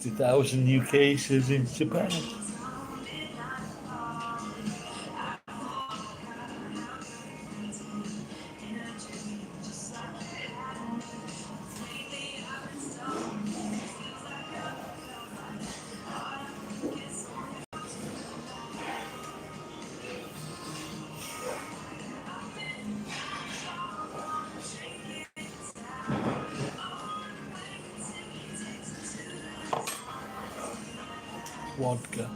60,000 new cases in Japan. Vodka.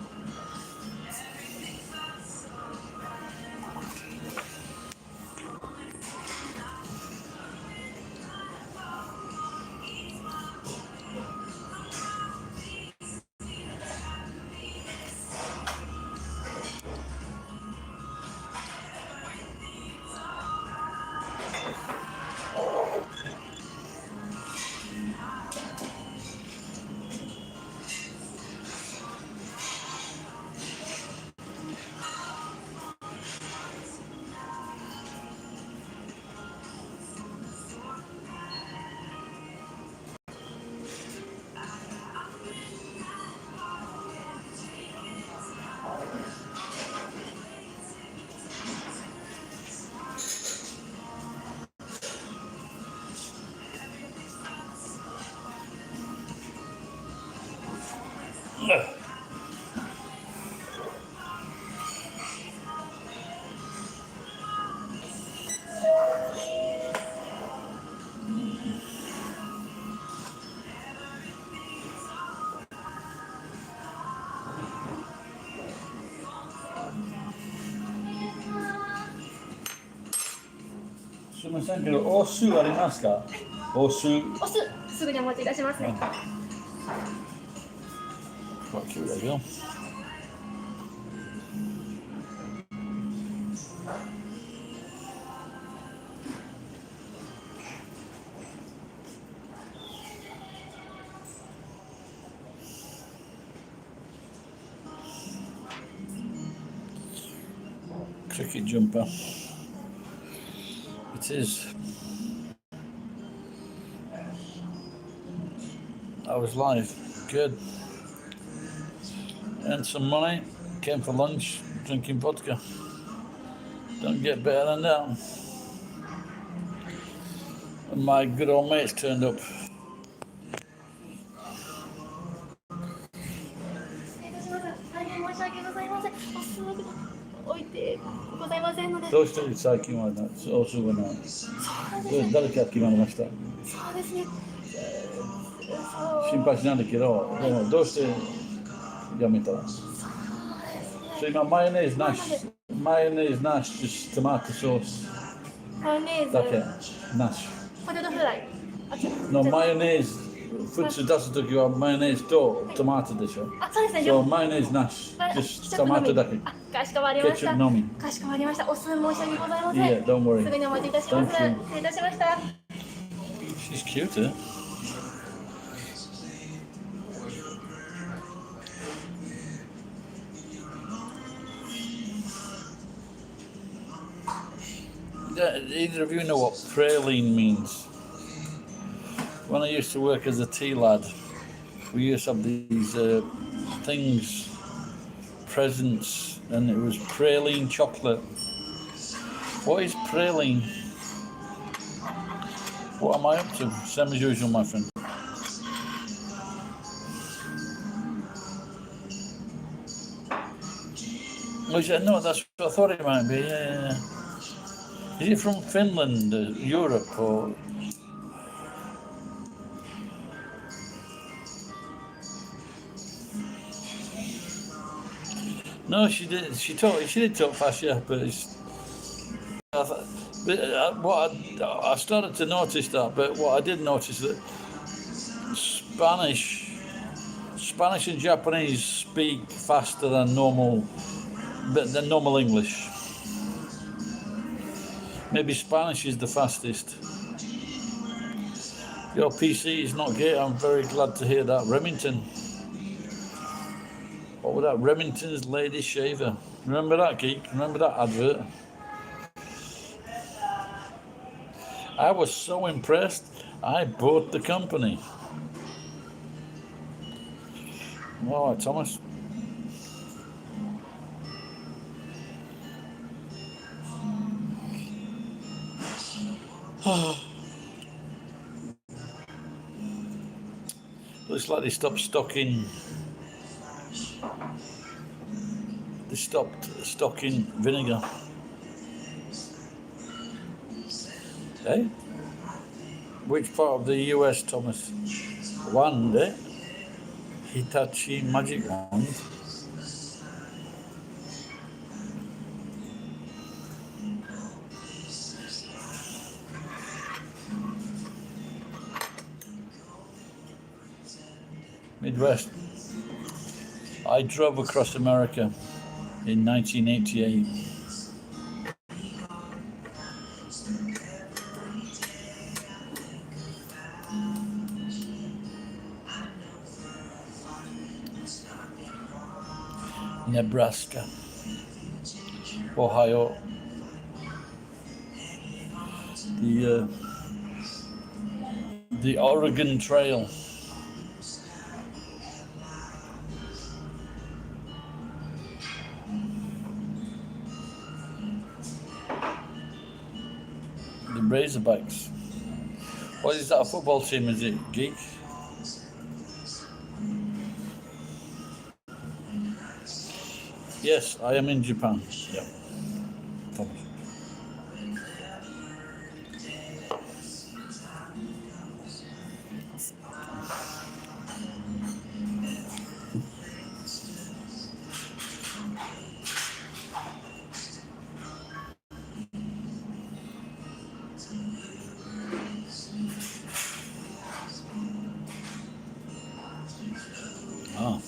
すみませんけど、お酢ありますか？お酢。お酢、すぐにお持ちいたします。Right, here we go. Cricket jumper. It is. I was live. Good. Earned some money. Came for lunch, drinking vodka. Don't get better than that. And my good old mates turned up. 大変申し訳ございません。お酢置いてございませんので。どうして最近はお酢がない？誰か決まりました？そうですね。心配しないんだけど、でもどうしてやめたの？So今マヨネーズなし、just tomato sauce マヨネーズだけなし。ポテトフライ。のマヨネーズ、普通出すときはマヨネーズとトマトでしょ。あ、そうですね。そう、マヨネーズなし、just トマトだけ。あ、かしこまりました。ケチャップのみ。かしこまりました。お酢申し訳ございません。Yeah, don't worry. すぐにお待ちいたします。失礼いたしました。She's cute, eh? Either of you know what praline means? When I used to work as a tea lad, we used to have these things, presents, and it was praline chocolate. What is praline? What am I up to? Same as usual, my friend. Oh, yeah, no, that's what I thought it might be. Yeah. Is it from Finland, Europe, or? No, she did. She did talk fast, yeah. But I started to notice that. But what I did notice that Spanish and Japanese speak faster than normal English. Maybe Spanish is the fastest. Your PC is not great. I'm very glad to hear that. Remington. What was that? Remington's Lady Shaver. Remember that, geek? Remember that advert? I was so impressed, I bought the company. All right, Thomas. Looks like they stopped stocking. They stopped stocking vinegar. Eh? Which part of the US, Thomas? Wand, eh? Hitachi Magic Wand. Midwest. I drove across America in 1988. Nebraska, Ohio, the Oregon Trail. The Razorbacks. What is that, a football team, is it, Geek? Yes, I am in Japan. Yeah. Thomas. Ah.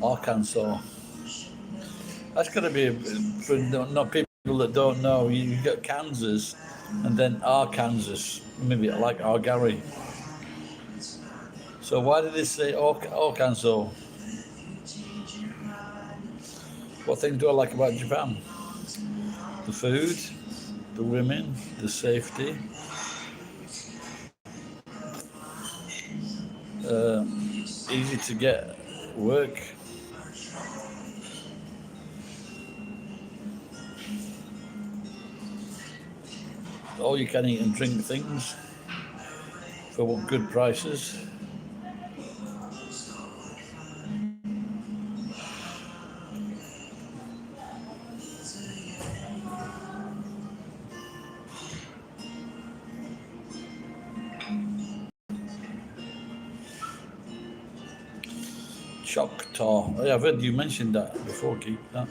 Arkansas. That's got to be, for not people that don't know, you got Kansas and then Arkansas, maybe like Argary. So why did they say Arkansas? What thing do I like about Japan? The food, the women, the safety, easy to get work. All you can eat and drink things for good prices. Choctaw. Oh, yeah, I've heard you mention that before, Geek. That.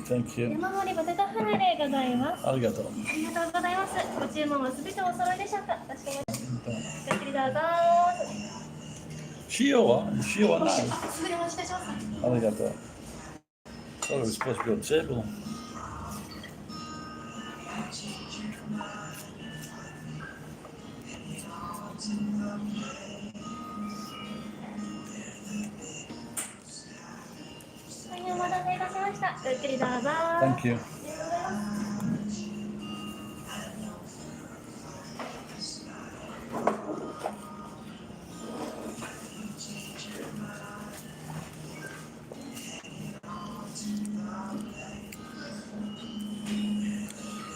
Thank you. 山盛りポテトフライでございます。ありがとう。ありがとうございます。ご注文はすべてお揃いでしょうか。かしこまりました。ごゆっくりどうぞ。塩はない。すぐにお持ちいたします。ありがとう。Thought it was supposed to be on the table. Thank you.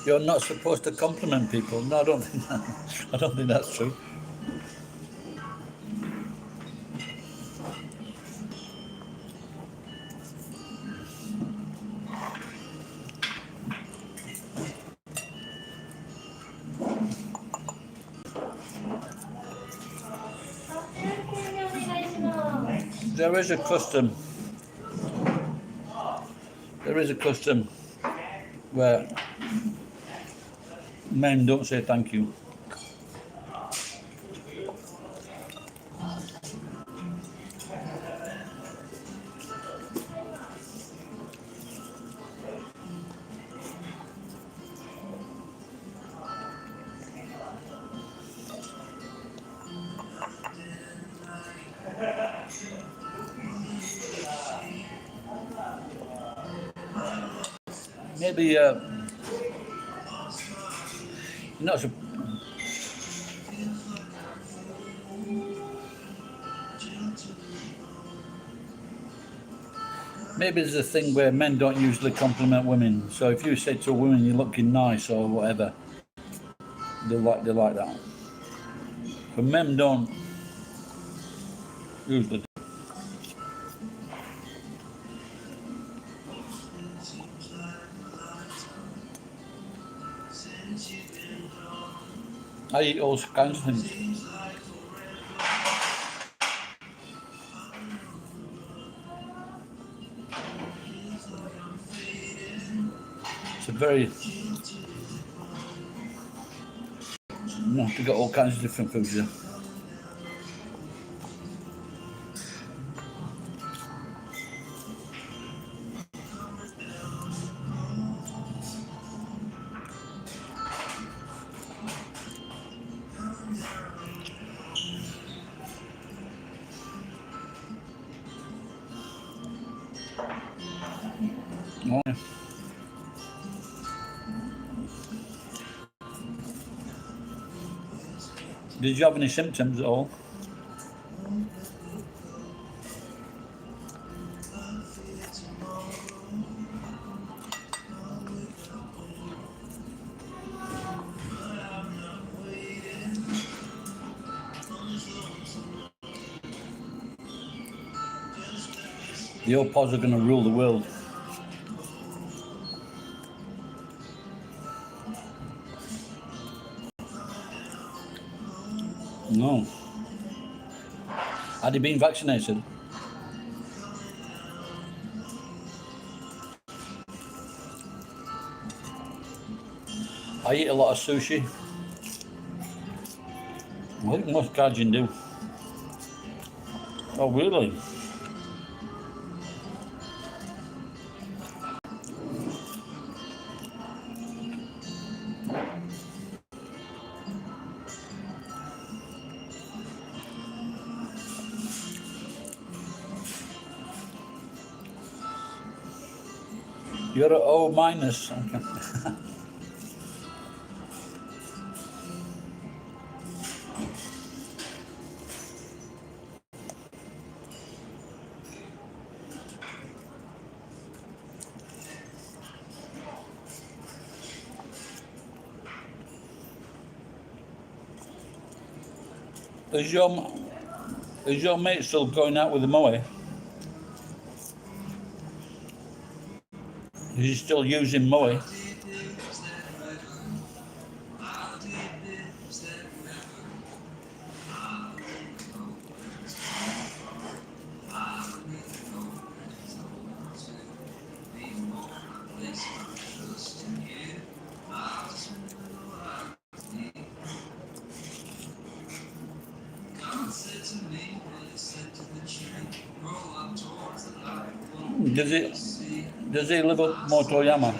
You're not supposed to compliment people. No, I don't think that's true. There is a custom. There is a custom where men don't say thank you. maybe not so. Maybe there's a thing where men don't usually compliment women. So if you say to a woman you're looking nice or whatever, they like that. But men don't usually. I eat all kinds of things. It's a very, you got all kinds of different foods here. Oh, yeah. Did you have any symptoms at all? The old pods are going to rule the world. No. Had he been vaccinated? I eat a lot of sushi. I think most Cajun do. Oh, really? You're an O minus. Okay. Is your mate still going out with the moe? Is he still using moe? Does he live at Motoyama?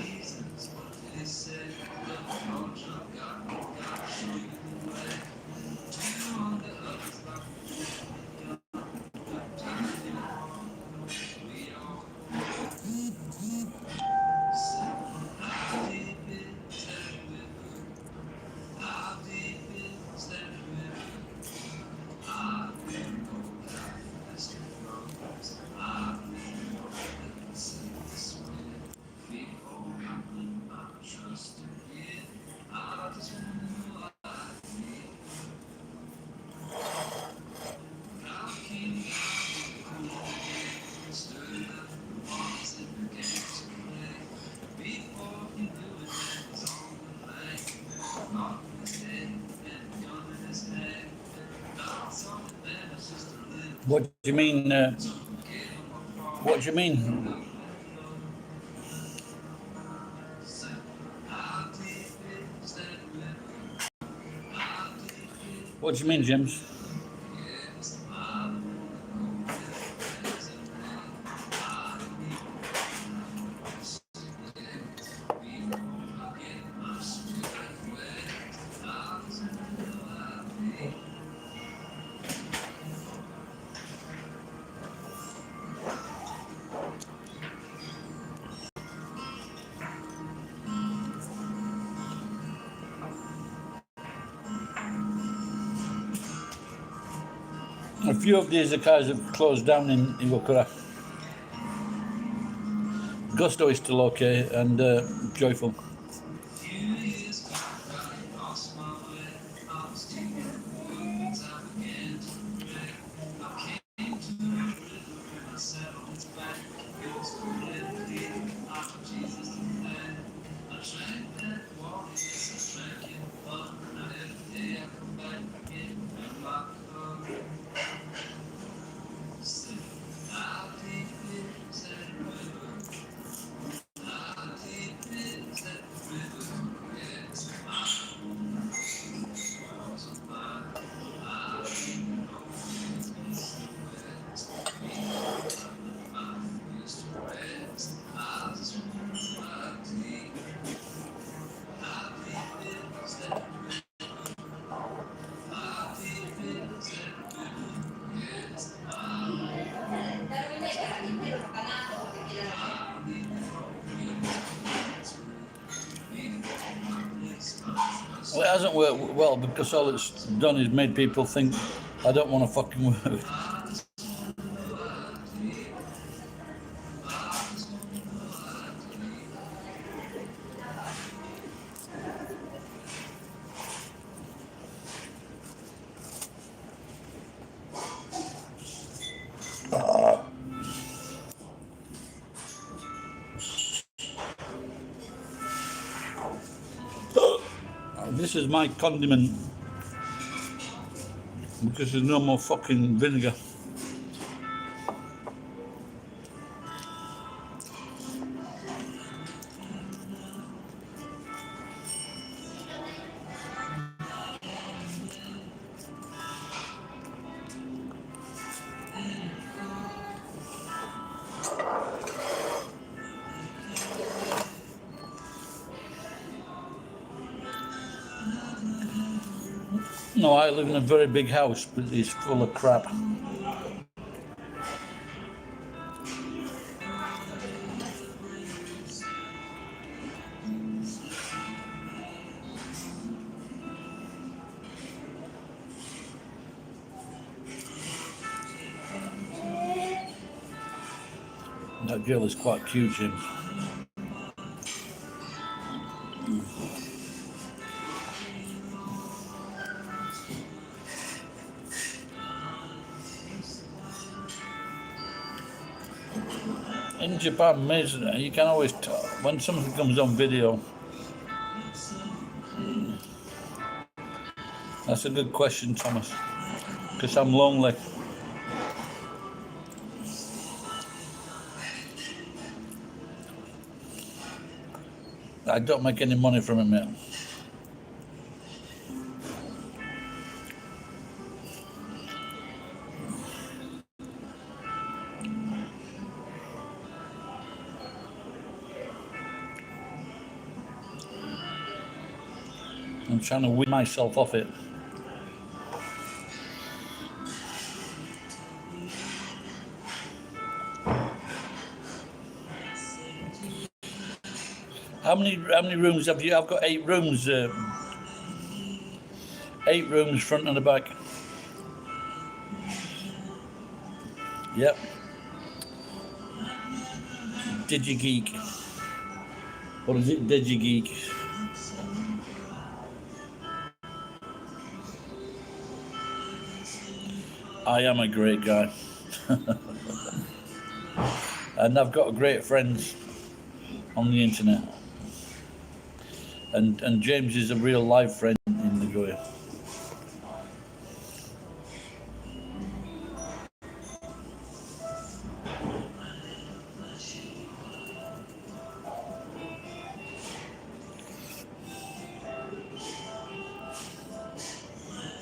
What do you mean? What do you mean? What do you mean, James? A few of these cars have closed down in Iwakura. Gusto is still okay, and Joyful. Well, it hasn't worked well because all it's done is made people think I don't want to fucking work. This is my condiment because there's no more fucking vinegar. No, I live in a very big house, but it's full of crap. That girl is quite cute, Jim. In Japan, you can always tell when something comes on video. That's a good question, Thomas, because I'm lonely. I don't make any money from it, mate. I'm trying to wean myself off it. How many rooms have you? I've got 8 rooms. 8 rooms, front and the back. Yep. DigiGeek. Or is it DigiGeek? I am a great guy. And I've got great friends on the internet. And James is a real live friend in Nagoya.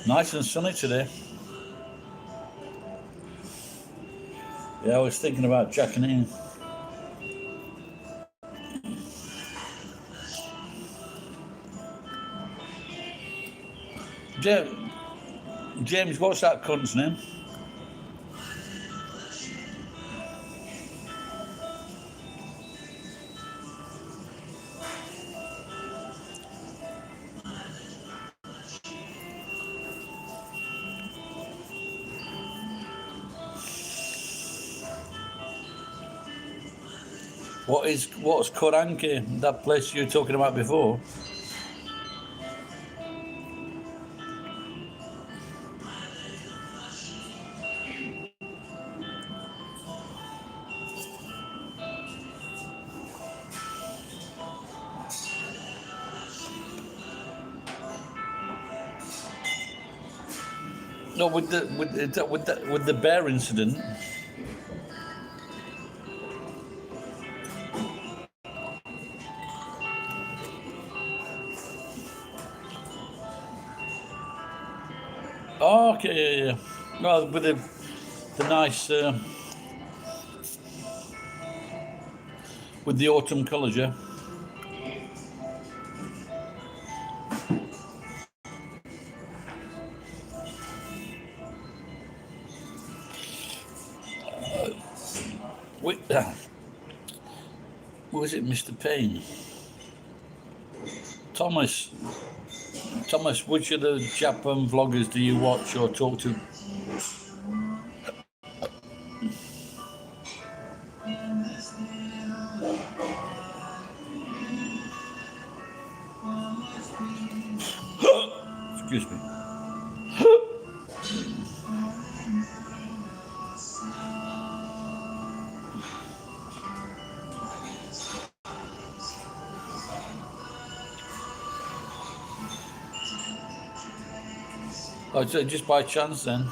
Nice and sunny today. Yeah, I was thinking about jacking it in. James, what's that cunt's name? What's Koranke? That place you were talking about before? No, with the bear incident. Oh, okay, yeah. Well, with the nice with the autumn colours, yeah. Wait, was it Mr. Payne? Thomas, which of the Japan vloggers do you watch or talk to? Excuse me. Oh, so just by chance then.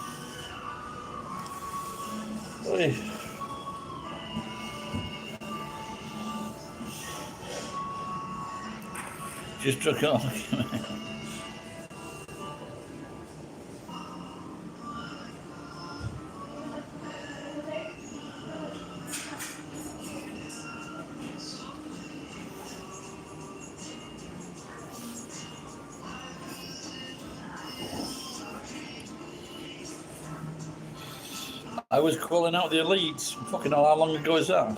Oy. Just took on. I was calling out the elites. Fucking hell, how long ago is that?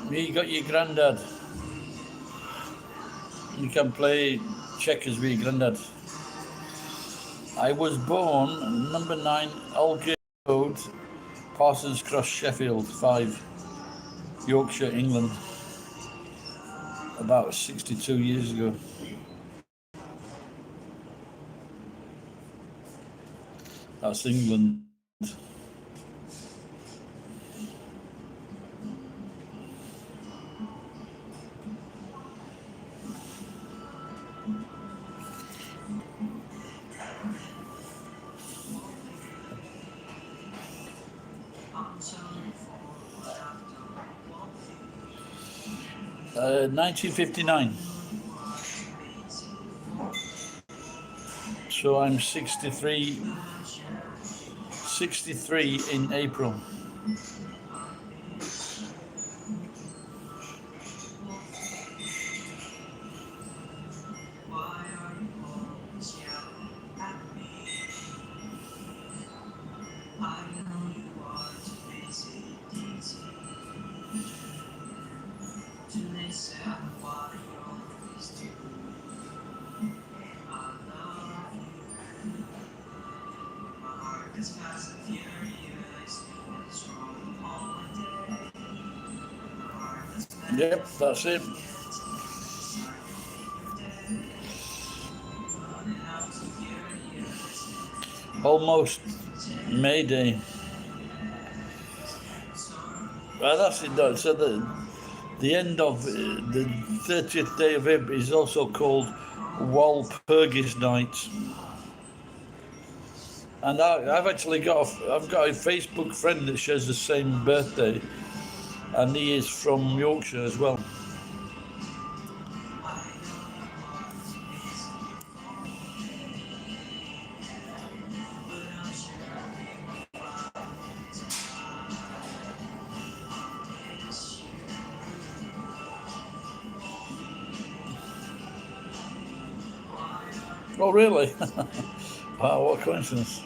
You got your granddad. You can play checkers with your granddad. I was born number 9 Aldgate Road, Parsons Cross, Sheffield 5, Yorkshire, England. About 62 years ago. That's England. Uh, 1959. So I'm 63 in April. Yep, that's it. Almost May Day. Well, that's it. Though. So the end of the 30th day of Ib is also called Walpurgis Night. And I've actually got I've got a Facebook friend that shares the same birthday, and he is from Yorkshire as well. Oh, really? Wow, what a coincidence.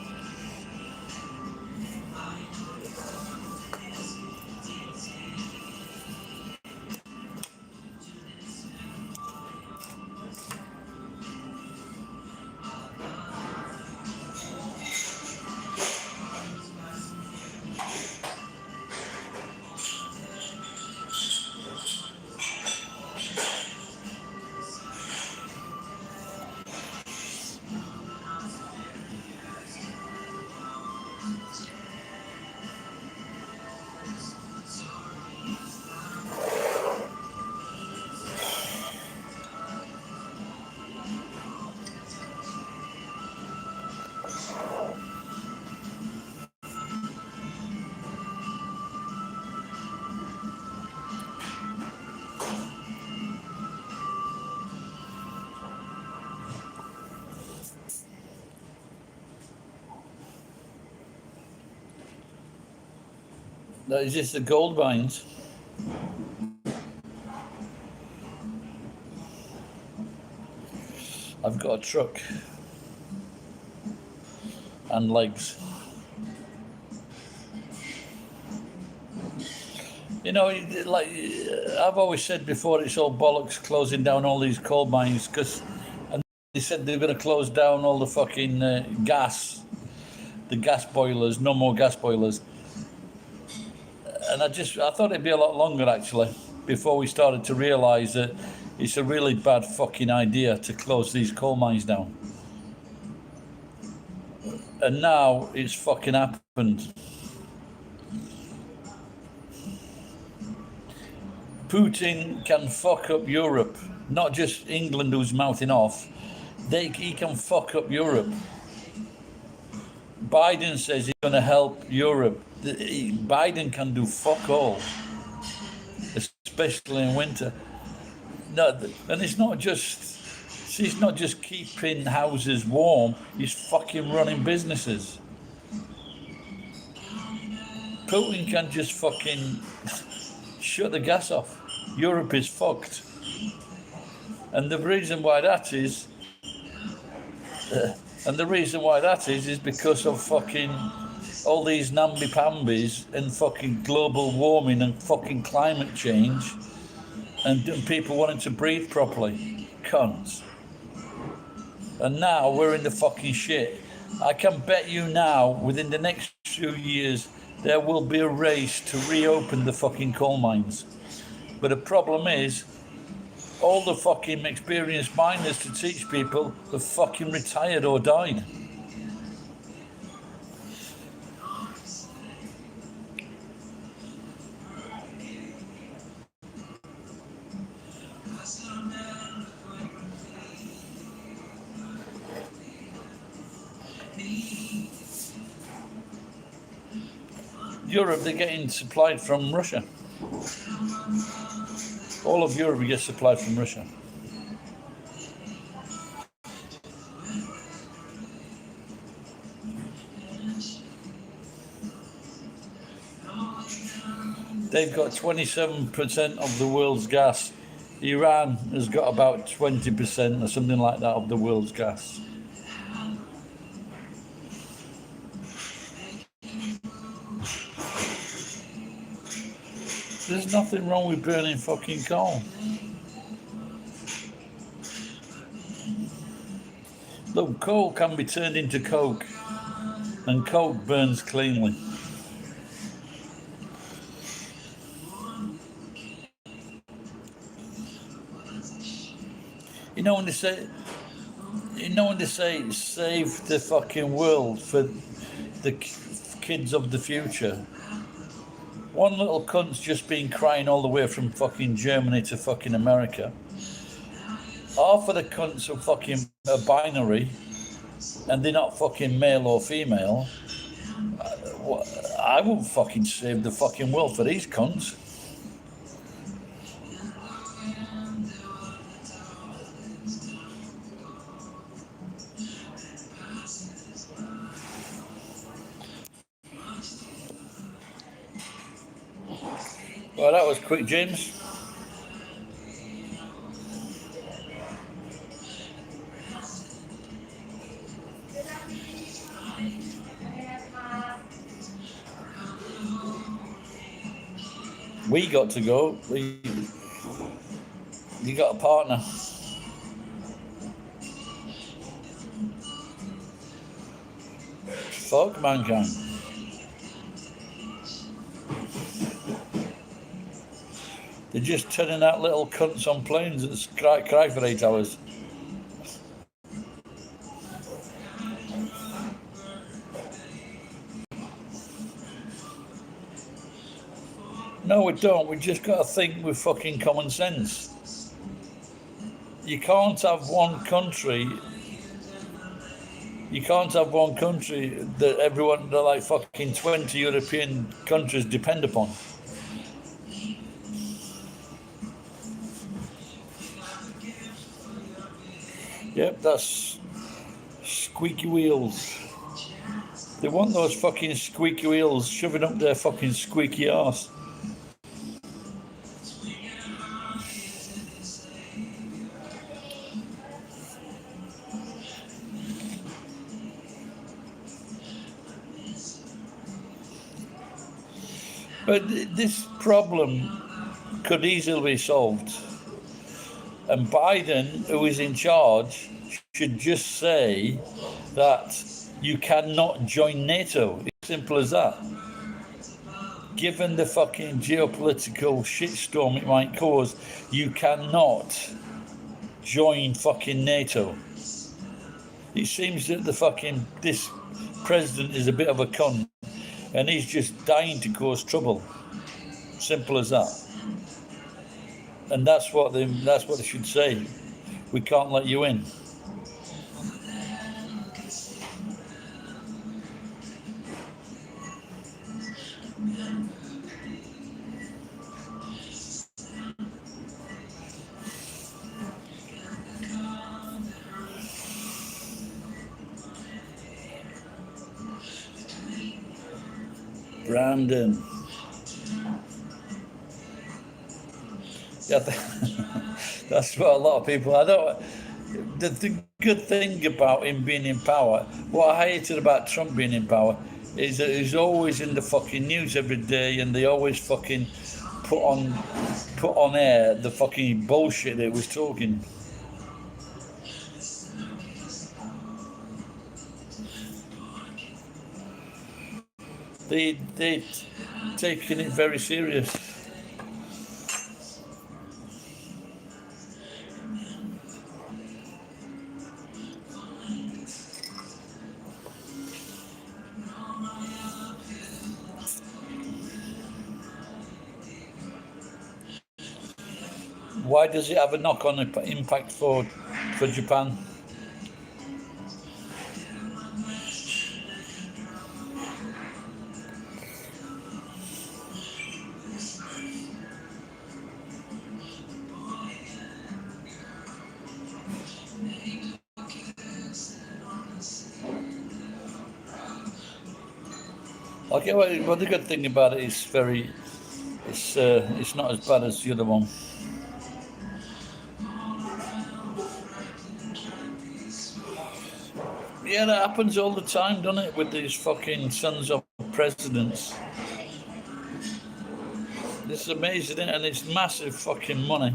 Now, is this the gold mines? I've got a truck and legs. You know, like I've always said before, it's all bollocks closing down all these coal mines because, and they said they're going to close down all the fucking the gas boilers, no more gas boilers. And I thought it'd be a lot longer actually before we started to realise that it's a really bad fucking idea to close these coal mines down. And now it's fucking happened. Putin can fuck up Europe, not just England who's mouthing off. He can fuck up Europe. Biden says he's going to help Europe. Biden can do fuck all, especially in winter. No, and it's not just. He's not just keeping houses warm. He's fucking running businesses. Putin can just fucking shut the gas off. Europe is fucked. And the reason why that is, is because of fucking all these namby-pambies and fucking global warming and fucking climate change and people wanting to breathe properly. Cunts. And now we're in the fucking shit. I can bet you now, within the next few years, there will be a race to reopen the fucking coal mines. But the problem is, all the fucking experienced miners to teach people have fucking retired or died. Europe, they're getting supplied from Russia. All of Europe gets supplied from Russia. They've got 27% of the world's gas. Iran has got about 20% or something like that of the world's gas. There's nothing wrong with burning fucking coal. Look, coal can be turned into coke, and coke burns cleanly. You know when they say save the fucking world for the kids of the future. One little cunt's just been crying all the way from fucking Germany to fucking America. Half of the cunts are fucking binary, and they're not fucking male or female. I won't fucking save the fucking world for these cunts. Well, that was quick, James. We got to go. You got a partner. Fuck mankind. They're just turning out little cunts on planes that cry for 8 hours. No, we don't. We just got to think with fucking common sense. You can't have one country. You can't have one country that everyone, that like fucking 20 European countries depend upon. Yep, that's squeaky wheels. They want those fucking squeaky wheels shoving up their fucking squeaky arse. But this problem could easily be solved. And Biden, who is in charge, should just say that you cannot join NATO. It's simple as that. Given the fucking geopolitical shitstorm it might cause, you cannot join fucking NATO. It seems that this president is a bit of a cunt, and he's just dying to cause trouble. Simple as that. And that's what they should say. We can't let you in. Brandon. Yeah, that's what a lot of people. The good thing about him being in power, what I hated about Trump being in power, is that he's always in the fucking news every day, and they always fucking put on air the fucking bullshit that he was talking. They taking it very serious. Why does it have a knock-on impact for Japan? Okay, well, the good thing about it is it's not as bad as the other one. Yeah, that happens all the time, doesn't it, with these fucking sons of presidents? It's amazing, isn't it? And it's massive fucking money.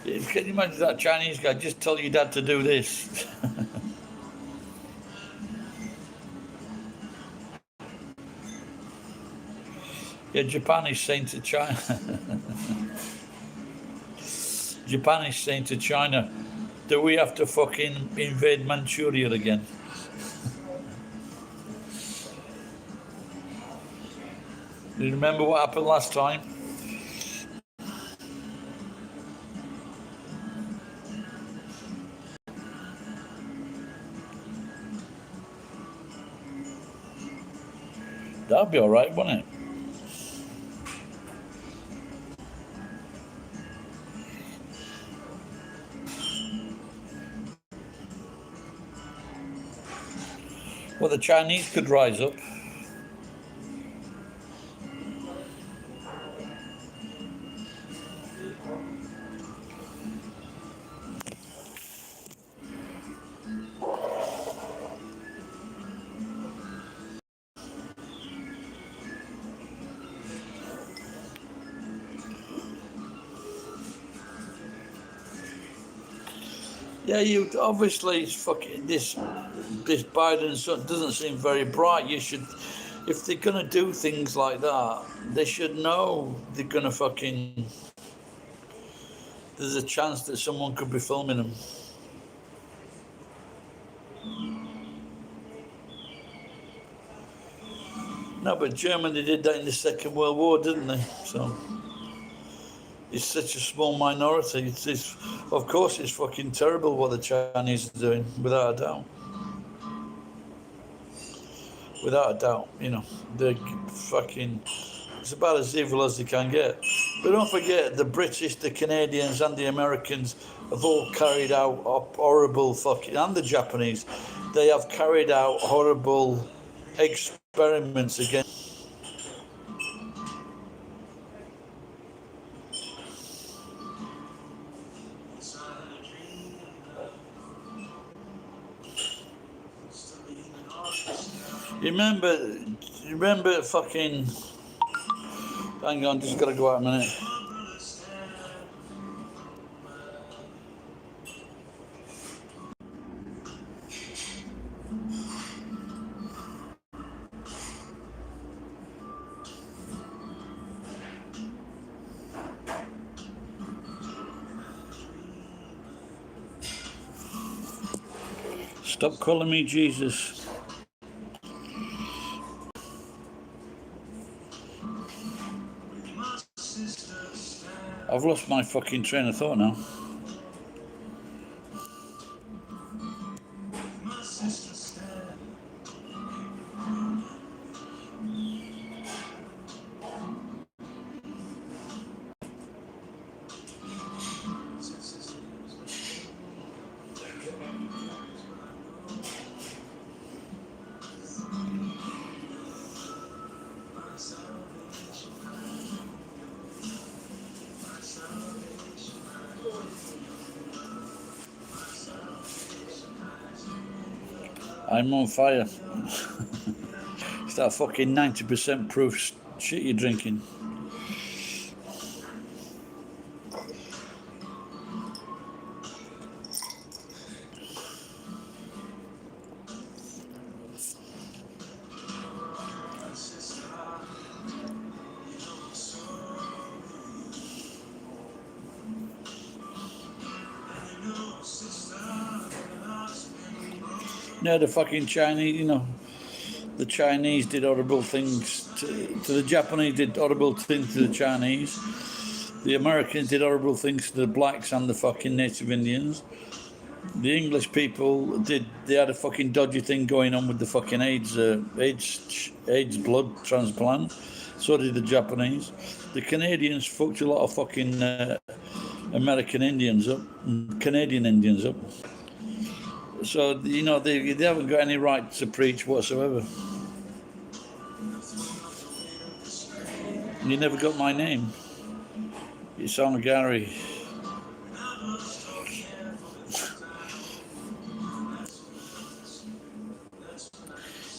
Can you imagine that Chinese guy just tell your dad to do this? Yeah, Japan is saying to China. Japan is saying to China, do we have to fucking invade Manchuria again? Do you remember what happened last time? That'd be all right, wouldn't it? Well, the Chinese could rise up. Yeah, you obviously it's fucking this Biden son doesn't seem very bright. You should, if they're gonna do things like that, they should know they're gonna fucking. There's a chance that someone could be filming them. No, but Germany did that in the Second World War, didn't they? So it's such a small minority. It's of course it's fucking terrible what the Chinese are doing, without a doubt. Without a doubt, you know, they're fucking. It's about as evil as they can get. But don't forget, the British, the Canadians, and the Americans have all carried out horrible fucking, and the Japanese, they have carried out horrible experiments against. You remember fucking. Hang on, just gotta go out a minute. Stop calling me Jesus. I've lost my fucking train of thought now. I'm on fire. It's that fucking 90% proof shit you're drinking. No, the fucking Chinese, you know, the Chinese did horrible things to the Japanese, did horrible things to the Chinese. The Americans did horrible things to the blacks and the fucking Native Indians. The English people they had a fucking dodgy thing going on with the fucking AIDS blood transplant. So did the Japanese. The Canadians fucked a lot of fucking American Indians up, Canadian Indians up. So, you know, they haven't got any right to preach whatsoever. You never got my name. It's on Gary.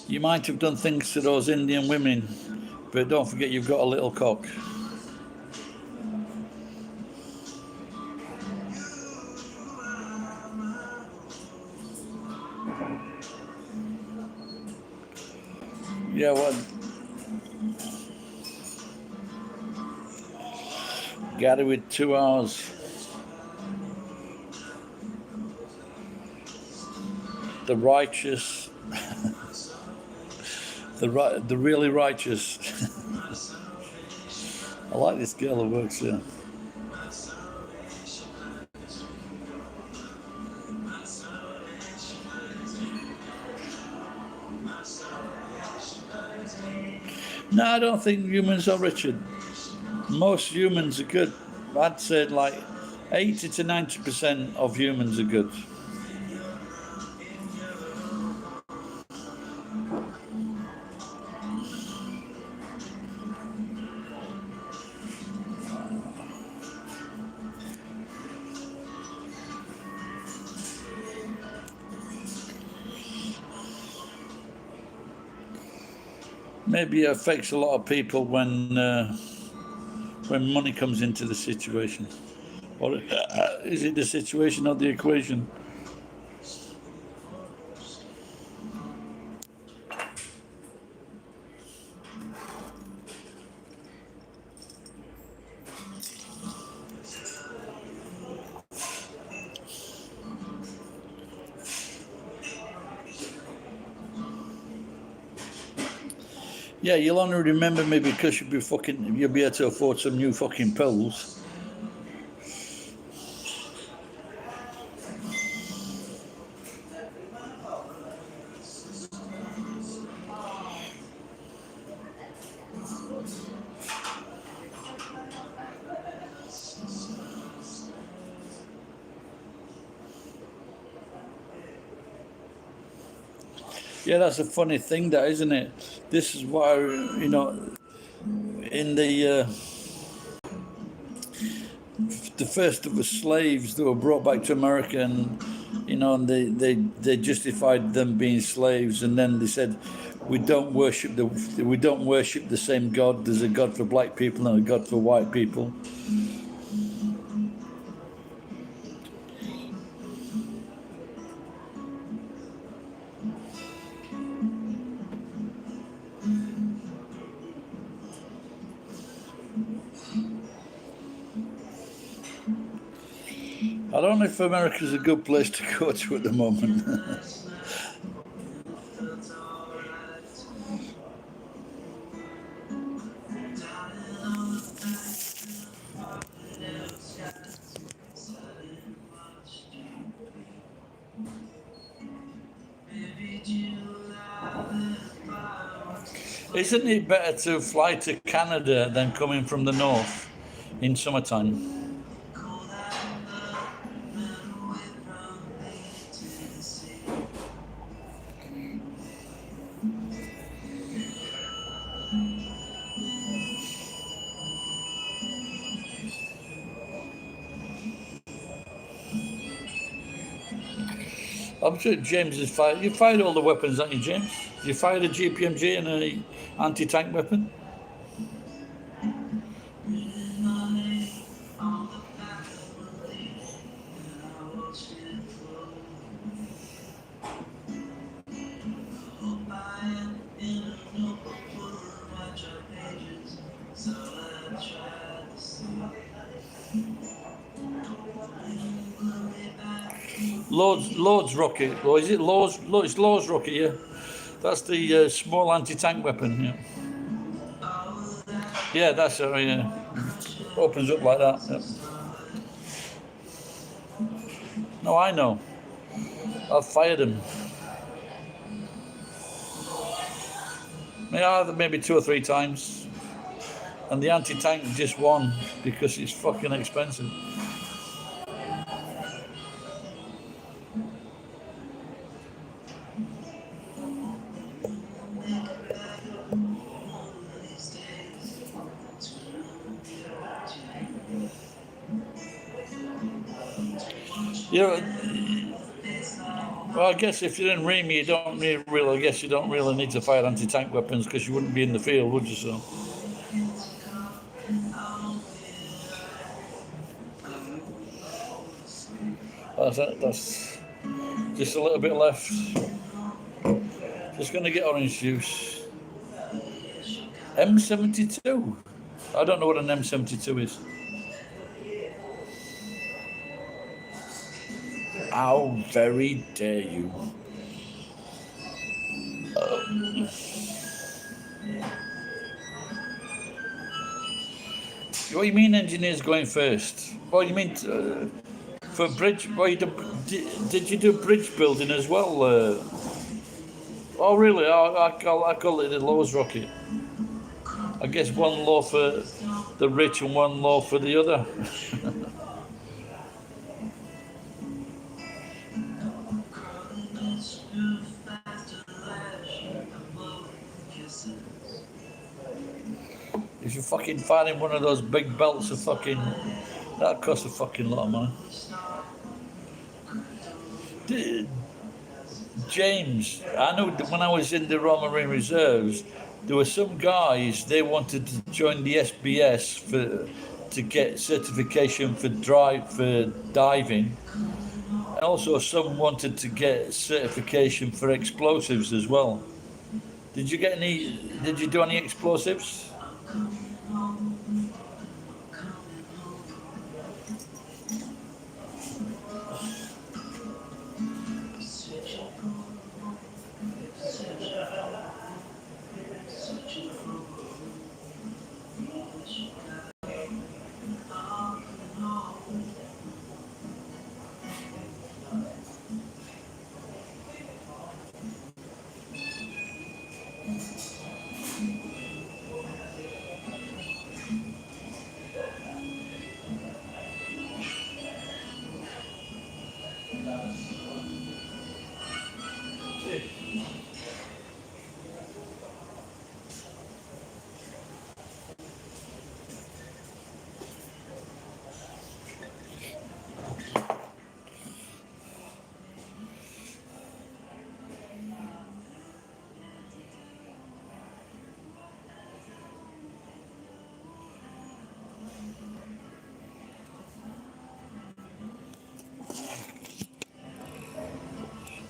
You might have done things to those Indian women, but don't forget you've got a little cock. Yeah, what? Gary with 2 hours. The righteous. The really righteous. I like this girl who works here. No, I don't think humans are, Richard. Most humans are good. I'd say like 80 to 90% of humans are good. Maybe it affects a lot of people when money comes into the situation. Or is it the situation or the equation? Yeah, you'll only remember me because you'll be able to afford some new fucking pills. Yeah, that's a funny thing, that isn't it? This is why in the first of the slaves that were brought back to America, and they justified them being slaves, and then they said, we don't worship the same God. There's a God for black people and a God for white people. I don't know if America's a good place to go to at the moment. Isn't it better to fly to Canada than coming from the north in summertime? I'm sure James has fired. You fired all the weapons, haven't you, James? You fired a GPMG and an anti-tank weapon. Lord's rocket, or is it Lord's? It's Lord's rocket, yeah. That's the small anti-tank weapon. Yeah, yeah, that's it. Yeah, opens up like that. Yeah. No, I know. I've fired them. Maybe 2 or 3 times, and the anti-tank just won because it's fucking expensive. Yeah. Well, I guess if you're in Remy, you don't really. I guess you don't really need to fire anti-tank weapons because you wouldn't be in the field, would you? So that's it. That's just a little bit left. Just going to get orange juice. M72. I don't know what an M72 is. How very dare you? What do you mean engineers going first? What do you mean for bridge? Did you do bridge building as well? Oh really? I call it the lowest rocket. I guess one law for the rich and one law for the other. If you're fucking finding one of those big belts of fucking, that costs a fucking lot of money. James, I know that when I was in the Royal Marine Reserves, there were some guys, they wanted to join the SBS to get certification for diving, and also some wanted to get certification for explosives as well. Did you do any explosives?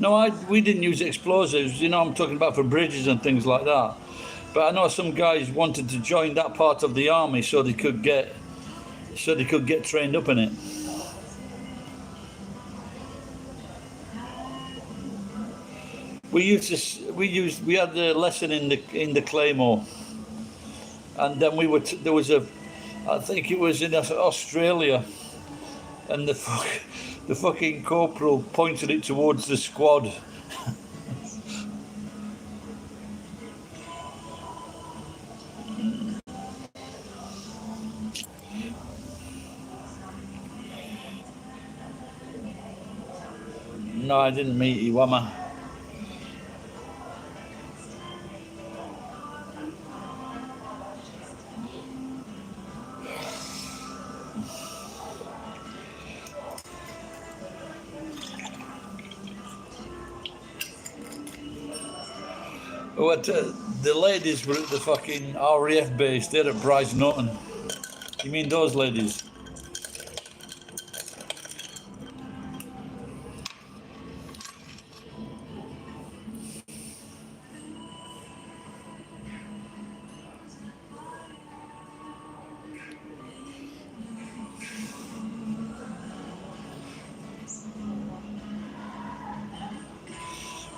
No, we didn't use explosives. You know, I'm talking about for bridges and things like that. But I know some guys wanted to join that part of the army so they could get trained up in it. We had the lesson in the Claymore, and then there was a, I think it was in Australia, and the fucking corporal pointed it towards the squad. No, I didn't meet Iwama. What the ladies were at the fucking RAF base. They're at Bryce Norton. You mean those ladies?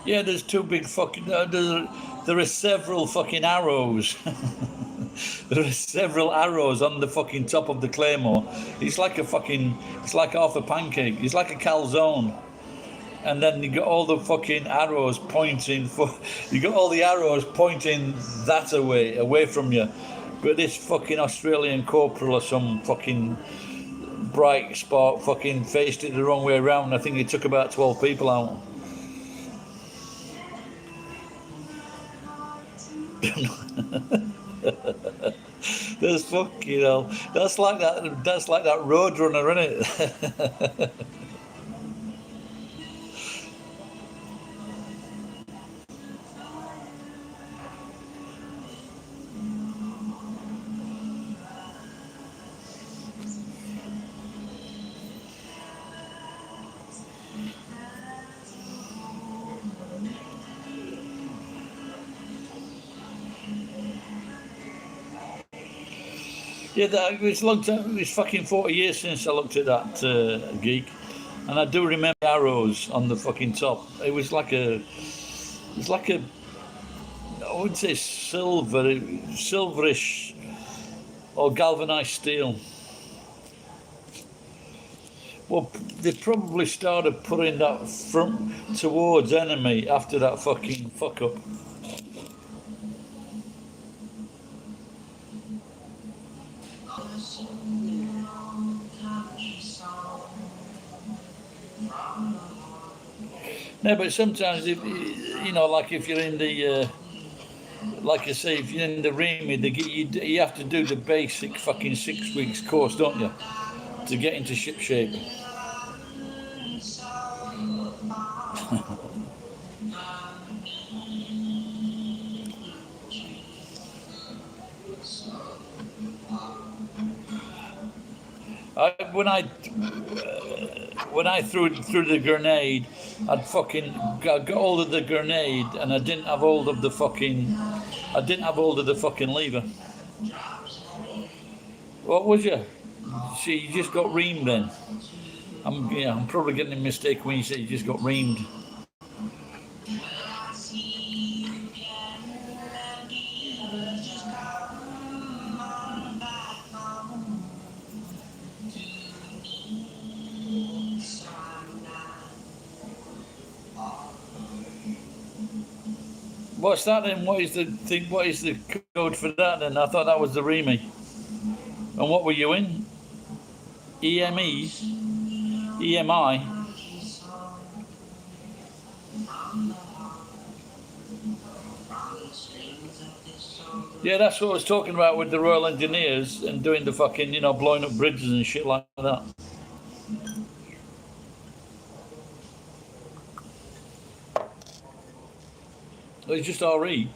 Yeah, there's two big fucking. There are several fucking arrows. There are several arrows on the fucking top of the claymore. It's like a fucking. It's like half a pancake. It's like a calzone. And then you got all the fucking arrows pointing for. You got all the arrows pointing that away from you. But this fucking Australian corporal or some fucking bright spark fucking faced it the wrong way around. I think he took about 12 people out. There's fucking hell. That's like that. That's like that Roadrunner, isn't it? Yeah, it was a long time. It was fucking 40 years since I looked at that geek, and I do remember arrows on the fucking top. It was like a. It was like a. I wouldn't say silverish, or galvanized steel. Well, they probably started putting that front towards enemy after that fucking fuck up. No, but sometimes if you know, like if you're in the, like I say, if you're in the REMI, you have to do the basic fucking 6 weeks course, don't you, to get into ship shape. When I threw the grenade, I got hold of the grenade, and I didn't have hold of the fucking lever. What was you? See, you just got reamed then. I'm probably getting a mistake when you say you just got reamed. What's that then? What is the thing? What is the code for that then? I thought that was the REMI. And what were you in? EME? EMI? Yeah, that's what I was talking about with the Royal Engineers and doing the fucking, blowing up bridges and shit like that. It's just RE.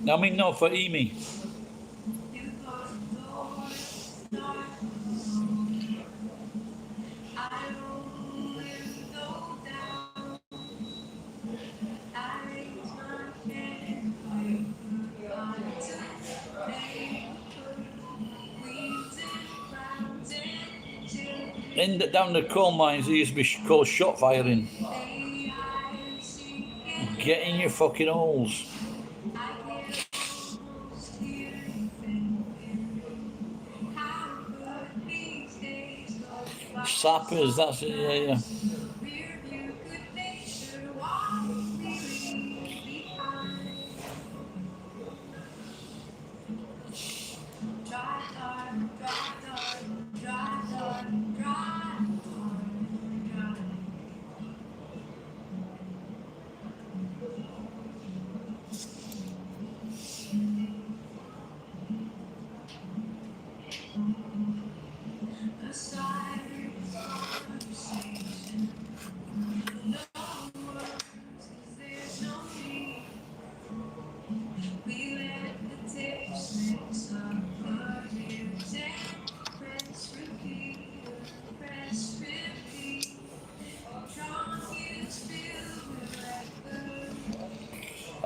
I mean, no, for EME. down the coal mines, they used to be called shot firing. Get in your fucking holes. Sappers, that's it, yeah.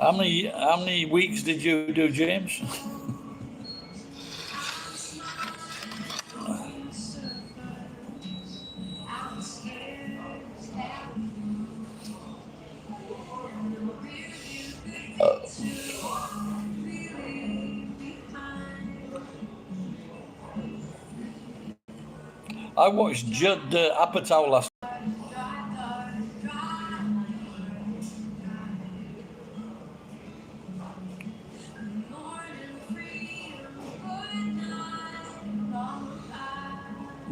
How many weeks did you do, James? I watched Judd Apatow last.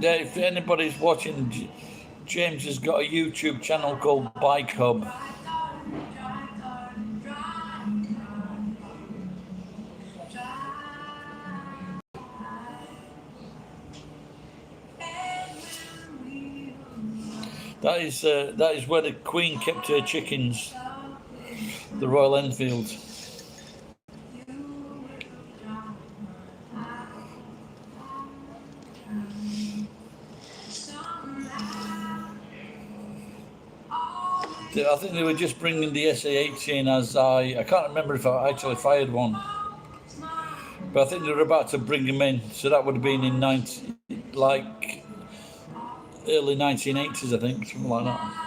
Yeah, if anybody's watching, James has got a YouTube channel called Bike Hub. That is where the Queen kept her chickens, the Royal Enfield. I think they were just bringing the SA-80 in as I can't remember if I actually fired one, but I think they were about to bring them in, so that would have been in early 1980s, I think, something like that.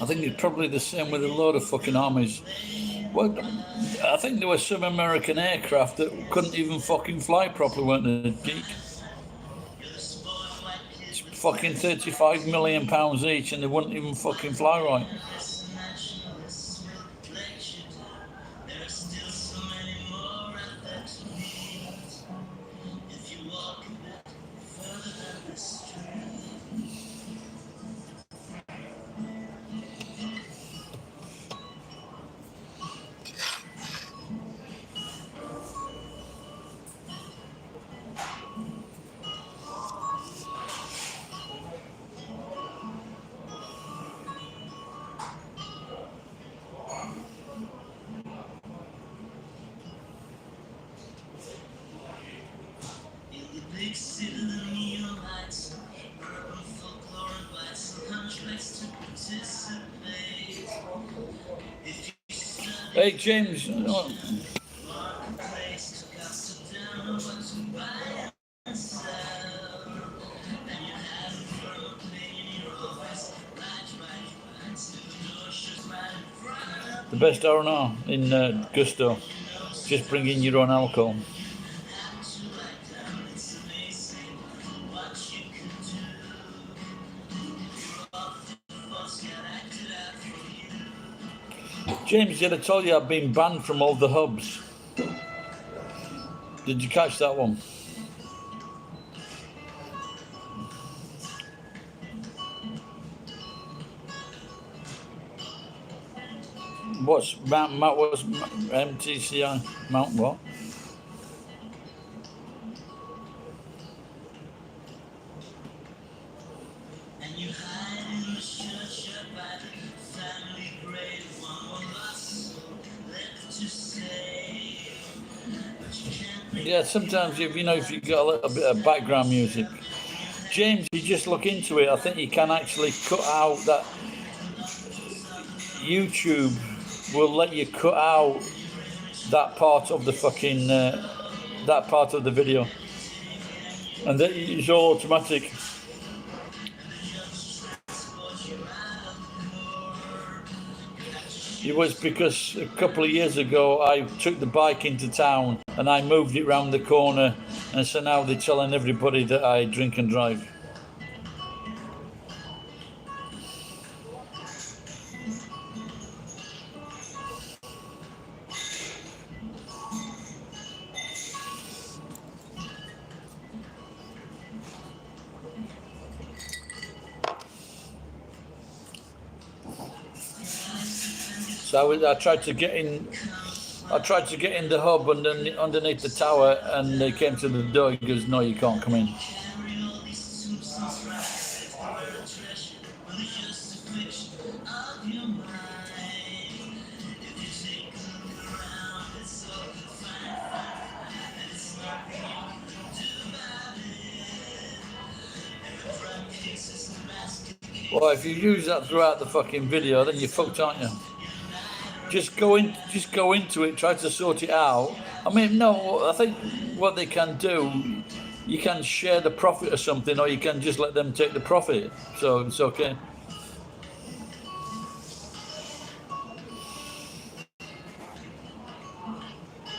I think it's probably the same with a load of fucking armies. Well, I think there were some American aircraft that couldn't even fucking fly properly, weren't they, geek? It's fucking £35 million each and they wouldn't even fucking fly right. Hey James, the best R&R in Gusto. Just bring in your own alcohol. James, did I tell you I've been banned from all the hubs? Did you catch that one? What's MTCI? Mount what? Yeah, sometimes if you got a little bit of background music. James, you just look into it. I think you can actually cut out that. YouTube will let you cut out that part of the fucking that part of the video, and that it's all automatic. It was because a couple of years ago I took the bike into town and I moved it round the corner, and so now they're telling everybody that I drink and drive. So I tried to get in. I tried to get in the hub underneath the tower, and they came to the door. He goes, "No, you can't come in." Well, if you use that throughout the fucking video, then you're fucked, aren't you? Just go into it, try to sort it out. I mean, no, I think what they can do, you can share the profit or something, or you can just let them take the profit. So it's okay.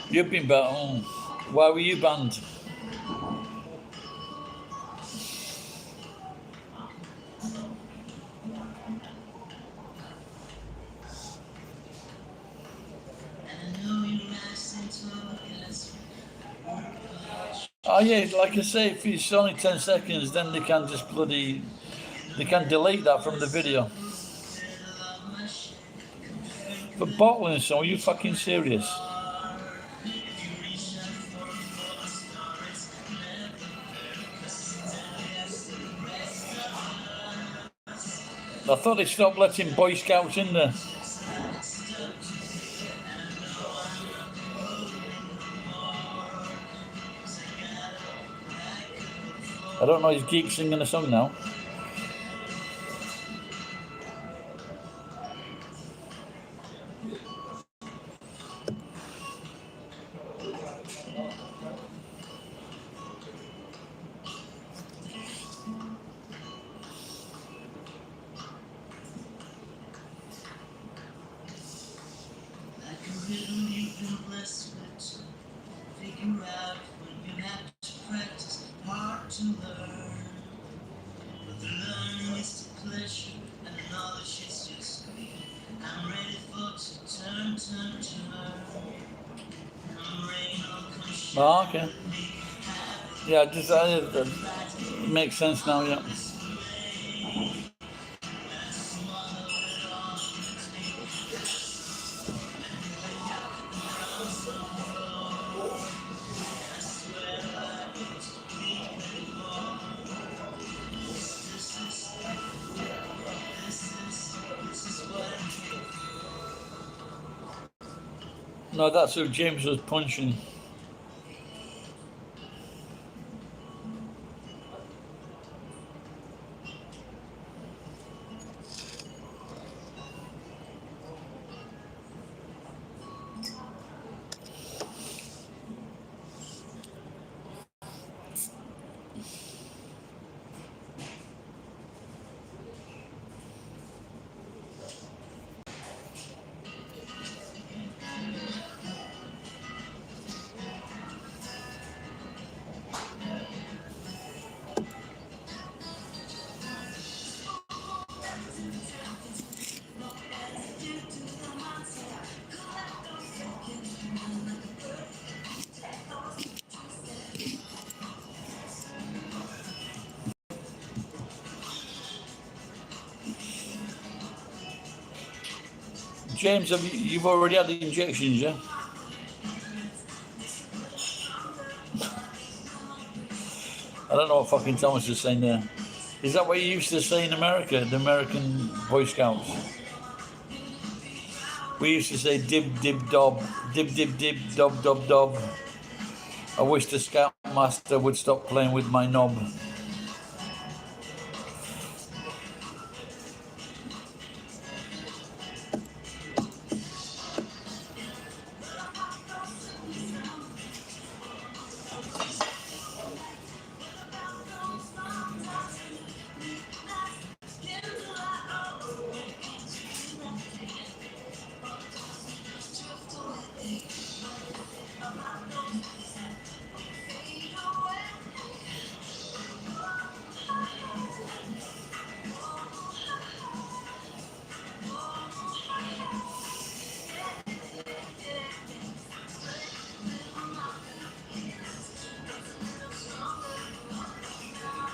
You've been banned. Why were you banned? Oh yeah, like I say, if it's only 10 seconds, then they can just they can delete that from the video. For bottling, so are you fucking serious? I thought they stopped letting Boy Scouts in there. I don't know, is Geek singing a song now? Oh, okay. Yeah, just makes sense now, yeah. No, that's who James was punching. James, you've already had the injections, yeah? I don't know what fucking Thomas is saying there. Is that what you used to say in America, the American Boy Scouts? We used to say dib, dib, dob, dib, dib, dib, dob, dob, dob. I wish the Scoutmaster would stop playing with my knob.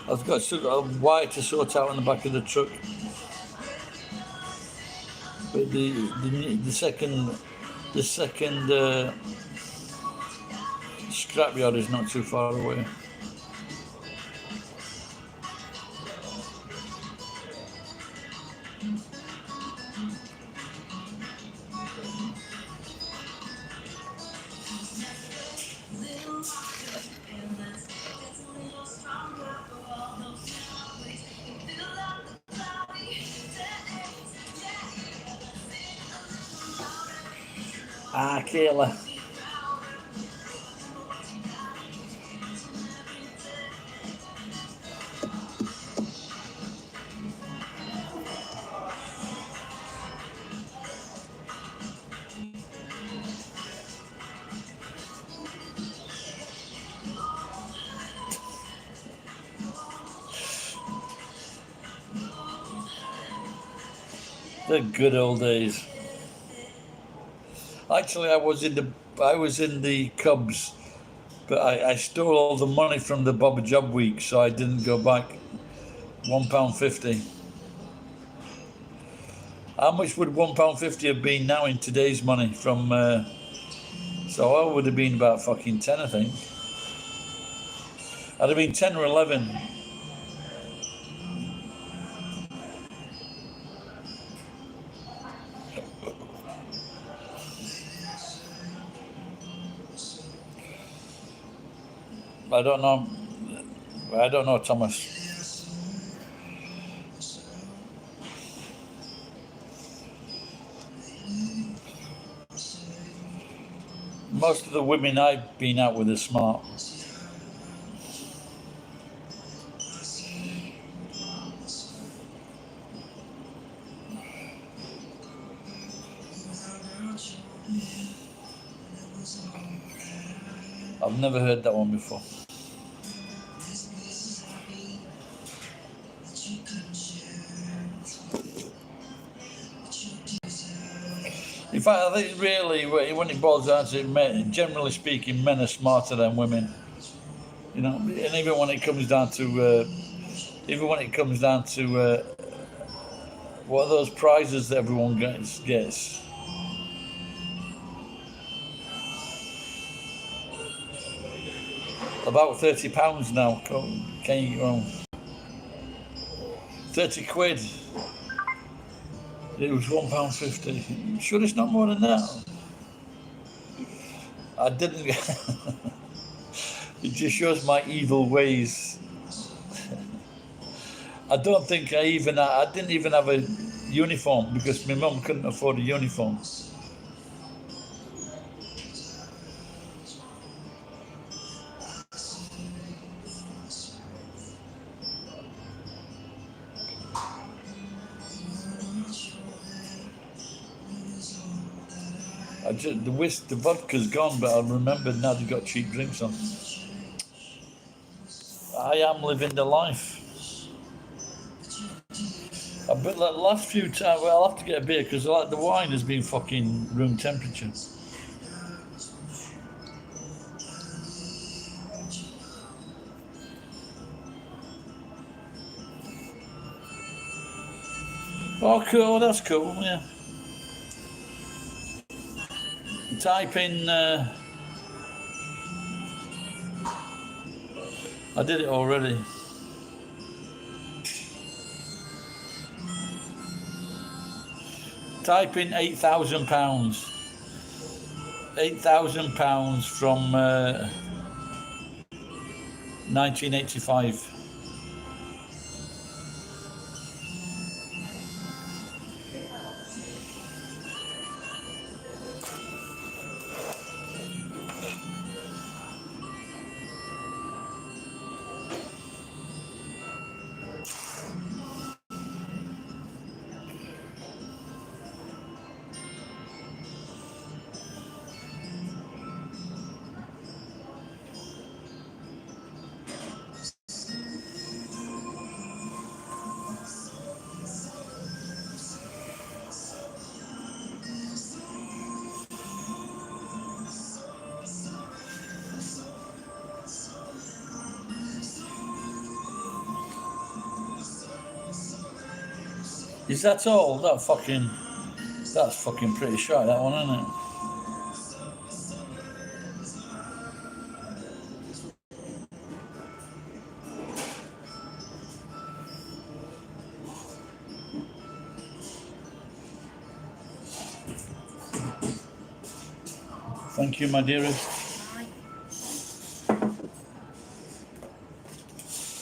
I've got a wire to sort out on the back of the truck. But the second scrapyard is not too far away. Ah, Kayla. The good old days. Actually, I was in the Cubs, but I stole all the money from the Bob Job week, so I didn't go back. £1.50. How much would £1.50 have been now in today's money? From so I would have been about fucking 10, I think. I'd have been 10 or 11. I don't know, Thomas. Most of the women I've been out with are smart. I've never heard that one before. In fact, I think really, when it boils down to it, generally speaking, men are smarter than women. You know, and even when it comes down to, what are those prizes that everyone gets? About £30 now. Can you? 30 quid. It was £1.50. Sure, it's not more than that. I didn't. It just shows my evil ways. I don't think I didn't even have a uniform because my mum couldn't afford a uniform. The vodka's gone, but I remember now they've got cheap drinks on. I am living the life. But the last few times, well, I'll have to get a beer because like the wine has been fucking room temperature. Oh, cool, that's cool, yeah. Type in. I did it already. Type in £8,000. £8,000 from 1985. Is that all? That's fucking pretty shy, that one, isn't it? Thank you, my dearest.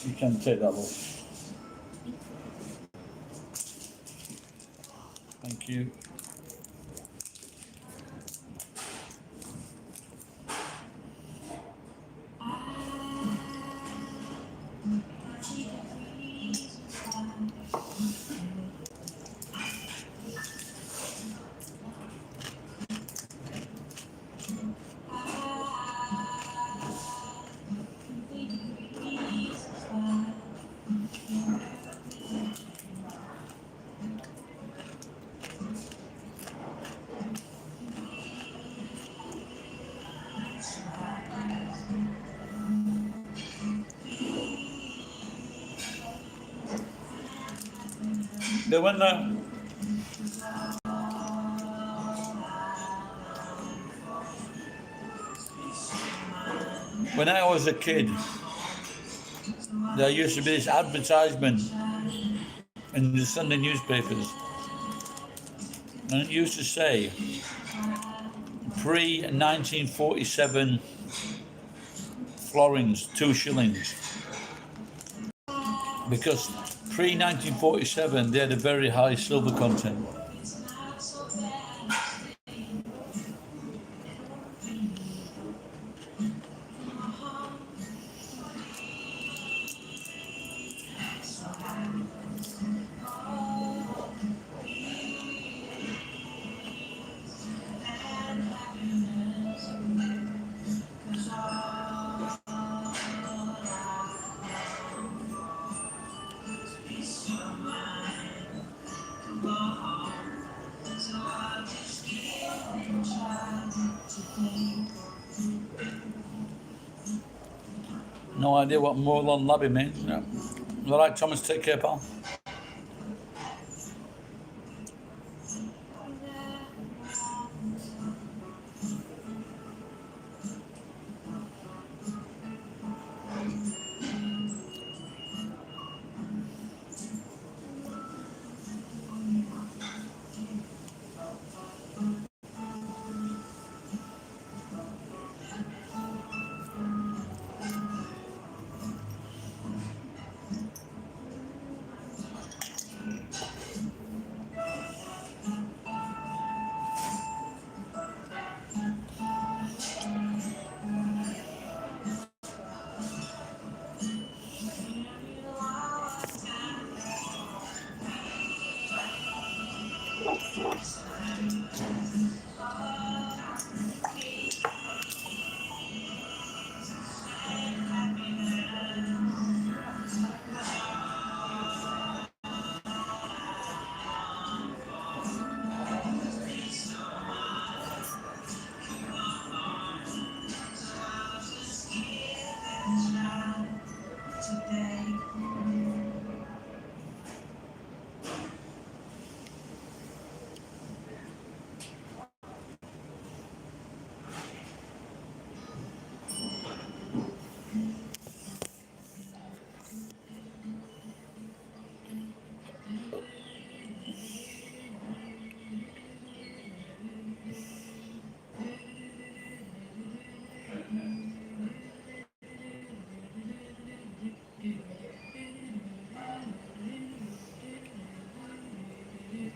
You can take that, love. Thank you. They went there. When I was a kid, there used to be this advertisement in the Sunday newspapers, and it used to say pre-1947 florins, 2 shillings, because pre-1947 they had a very high silver content. No idea what Morlon Labby means. No. All right, Thomas, take care, pal.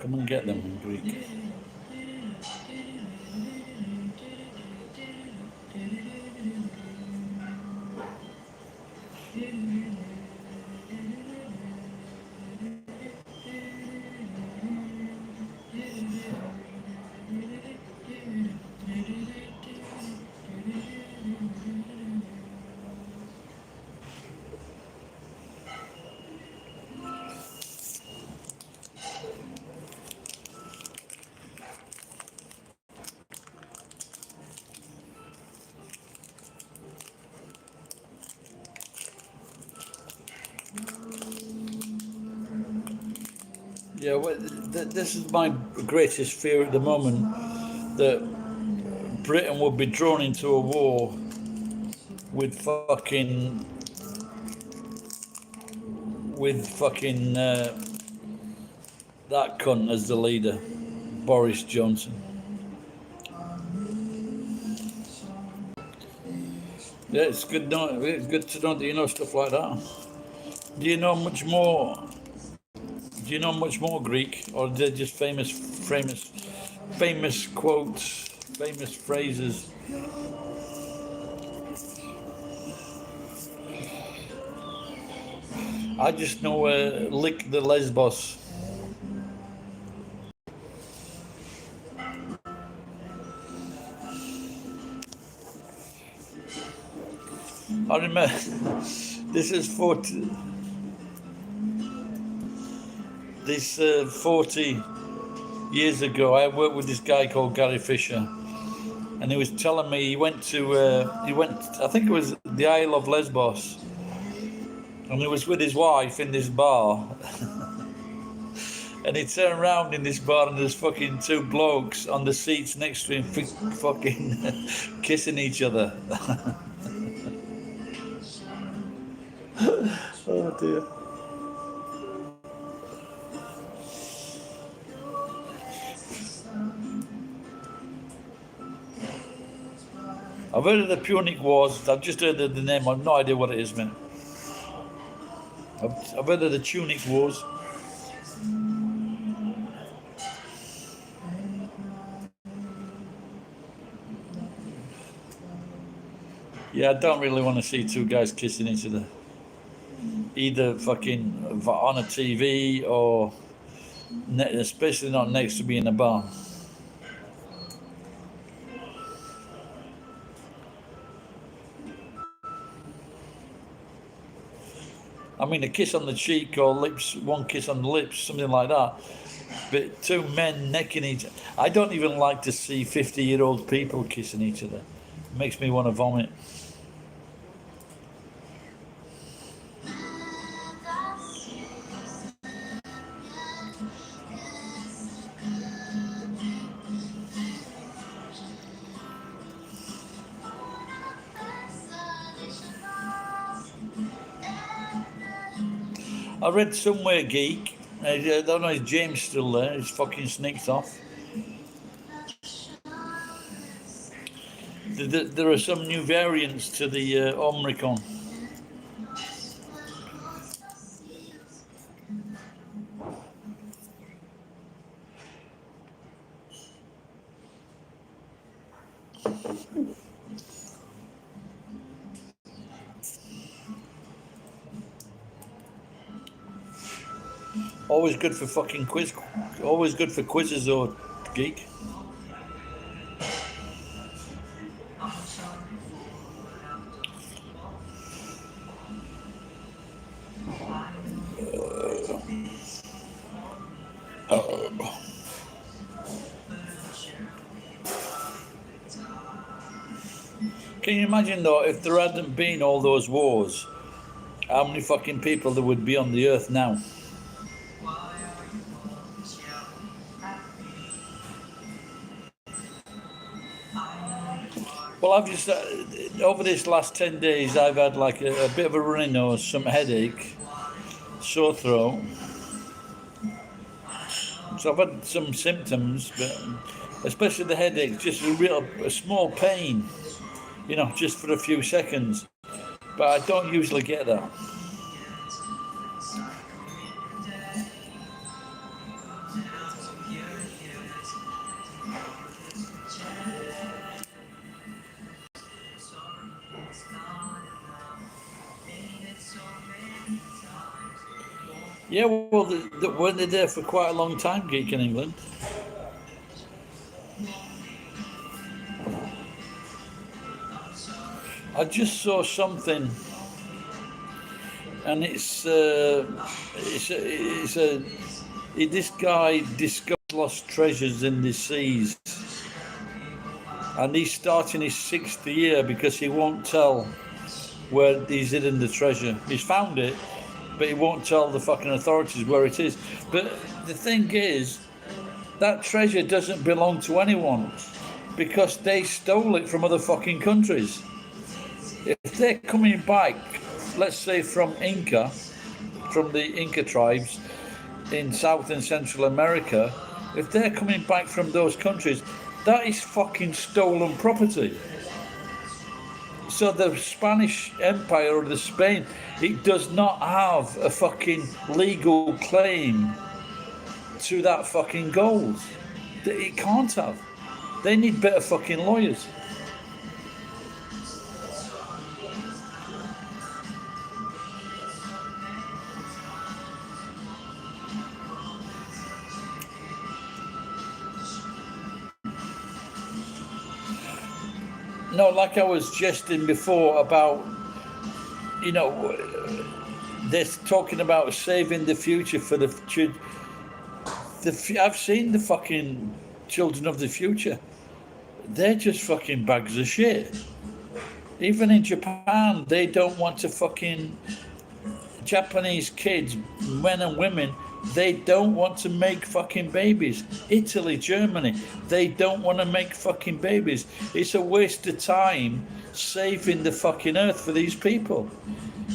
Come and get them in Greek. Yeah, well, this is my greatest fear at the moment, that Britain would be drawn into a war with fucking that cunt as the leader, Boris Johnson. Yeah, it's good. It's good to know that you know stuff like that. Do you know much more? Do you know much more Greek, or are they just famous quotes, famous phrases? I just know lick the Lesbos. I remember this is 40. This 40 years ago, I worked with this guy called Gary Fisher, and he was telling me he went. I think it was the Isle of Lesbos, and he was with his wife in this bar. And he turned around in this bar and there's fucking two blokes on the seats next to him fucking kissing each other. Oh dear. I've heard of the Punic Wars. I've just heard of the name. I've no idea what it is, man. I've heard of the Tunic Wars. Yeah, I don't really want to see two guys kissing each other. Either fucking on a TV or especially not next to me in a bar. I mean, a kiss on the cheek or lips, one kiss on the lips, something like that. But two men necking each other. I don't even like to see 50-year-old people kissing each other. It makes me want to vomit. I read somewhere, Geek. I don't know if James still there. He's fucking sneaked off. There are some new variants to the Omicron. Always good for fucking quiz. Always good for quizzes, or Geek. Can you imagine though, if there hadn't been all those wars, how many fucking people there would be on the earth now? Well, I've just over this last 10 days, I've had like a bit of a runny nose, some headache, sore throat. So I've had some symptoms, but especially the headache, just a small pain, you know, just for a few seconds. But I don't usually get that. Yeah, well, weren't they there for quite a long time, Geek in England? I just saw something, and this guy discovers lost treasures in the seas, and he's starting his 6th year because he won't tell where he's hidden the treasure. He's found it, but he won't tell the fucking authorities where it is. But the thing is, that treasure doesn't belong to anyone because they stole it from other fucking countries. If they're coming back, let's say from the Inca tribes in South and Central America, if they're coming back from those countries, that is fucking stolen property. So the Spanish Empire or the Spain, it does not have a fucking legal claim to that fucking gold. It can't have. They need better fucking lawyers. No, like I was jesting before about, they're talking about saving the future for the I've seen the fucking children of the future. They're just fucking bags of shit. Even in Japan, they don't want to fucking Japanese kids, men and women, they don't want to make fucking babies. Italy, Germany, they don't want to make fucking babies. It's a waste of time saving the fucking earth for these people.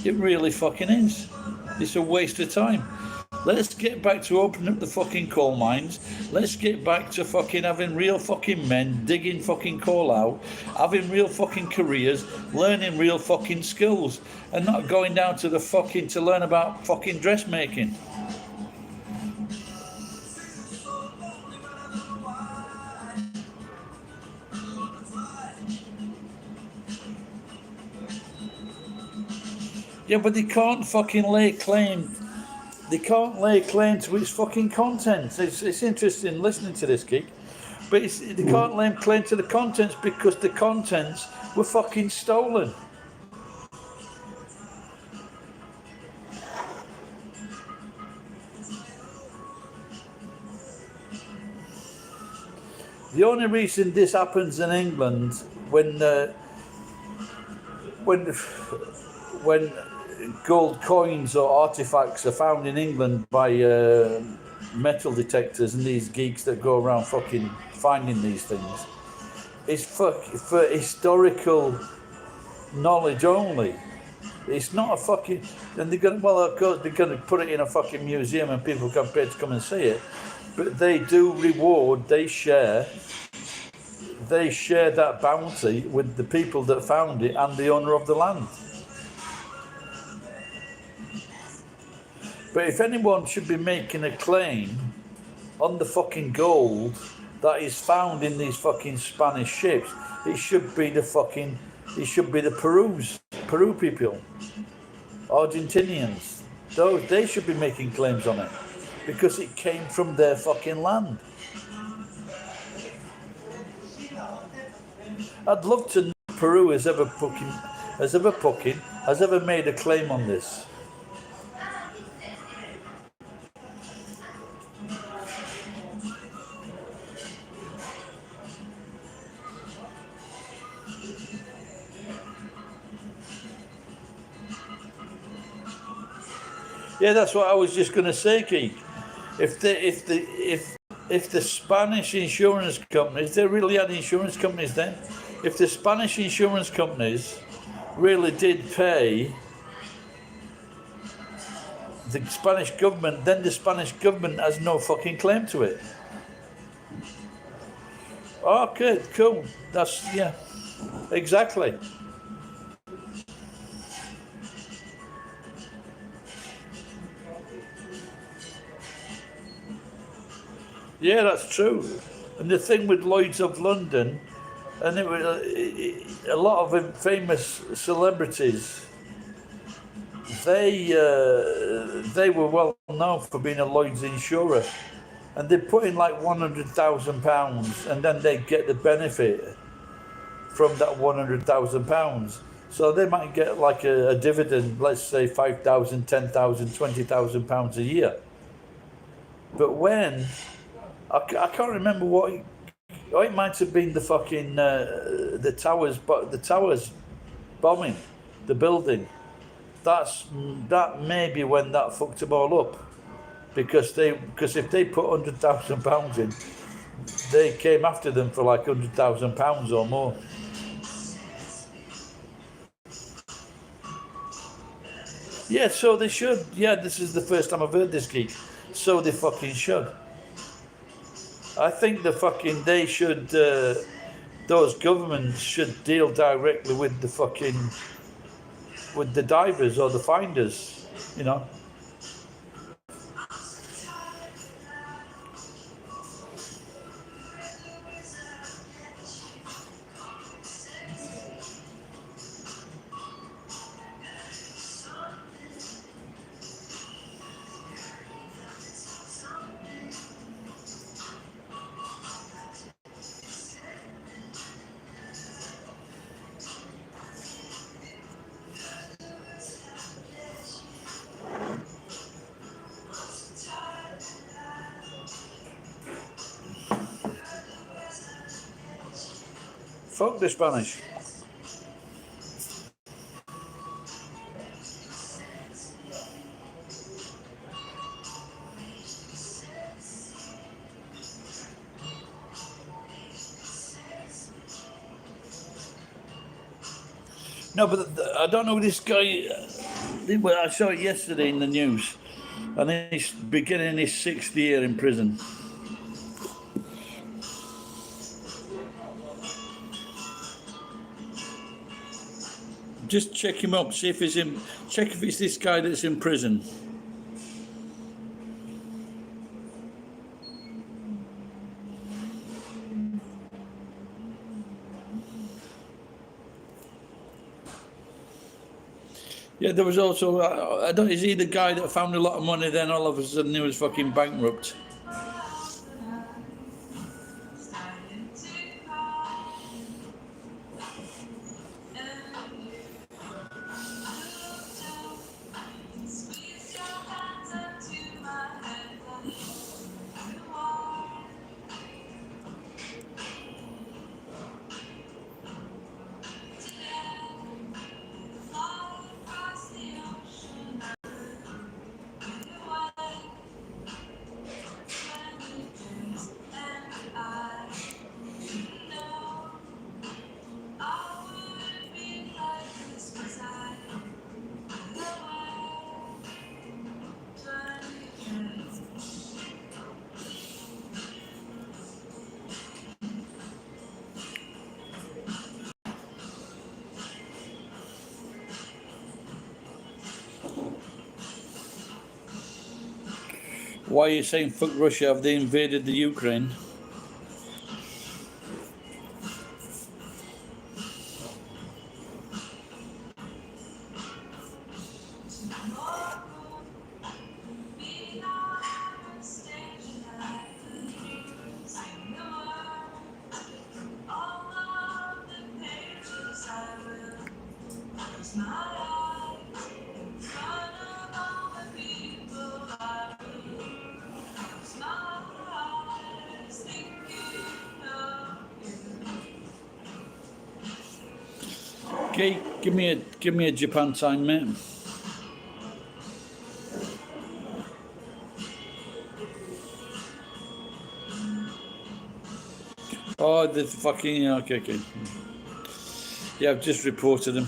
It really fucking is. It's a waste of time. Let's get back to opening up the fucking coal mines. Let's get back to fucking having real fucking men digging fucking coal out, having real fucking careers, learning real fucking skills, and not going down to the fucking to learn about fucking dressmaking. Yeah, but they can't fucking lay claim. They can't lay claim to its fucking contents. It's interesting listening to this, Geek. But they can't lay claim to the contents because the contents were fucking stolen. The only reason this happens in England when gold coins or artifacts are found in England by metal detectors and these geeks that go around fucking finding these things, it's for historical knowledge only. It's not a fucking, and they're gonna, well, of course they're gonna put it in a fucking museum and people can pay to come and see it, but they do reward, they share that bounty with the people that found it and the owner of the land. But if anyone should be making a claim on the fucking gold that is found in these fucking Spanish ships, it should be the Peru people, Argentinians. They should be making claims on it because it came from their fucking land. I'd love to know if Peru has ever made a claim on this. Yeah, that's what I was just going to say, Keith. If the Spanish insurance companies, they really had insurance companies then. If the Spanish insurance companies really did pay the Spanish government, then the Spanish government has no fucking claim to it. Okay, cool. That's, yeah, exactly. Yeah, that's true. And the thing with Lloyd's of London, and it was a lot of famous celebrities they were well known for being a Lloyd's insurer, and they put in like £100,000, and then they get the benefit from that £100,000. So they might get like a dividend, let's say 5,000, 10,000, 20,000 pounds a year. But when I can't remember what. Oh, it might have been the fucking the towers, but the towers bombing, the building. That may be when that fucked them all up, because if they put £100,000 in, they came after them for like £100,000 or more. Yeah, so they should. Yeah, this is the first time I've heard this geek. So they fucking should. I think they should. Those governments should deal directly with the divers or the finders. You know. Fuck the Spanish. No, but I don't know this guy. I saw it yesterday in the news, and he's beginning his 6th year in prison. Just check him up, see if he's in. Check if it's this guy that's in prison. Yeah, there was also. I don't. Is he the guy that found a lot of money? Then all of a sudden he was fucking bankrupt. Why are you saying fuck Russia? Have they invaded the Ukraine? Okay, give me a Japan time, mate. Oh, the fucking okay. Yeah, I've just reported him.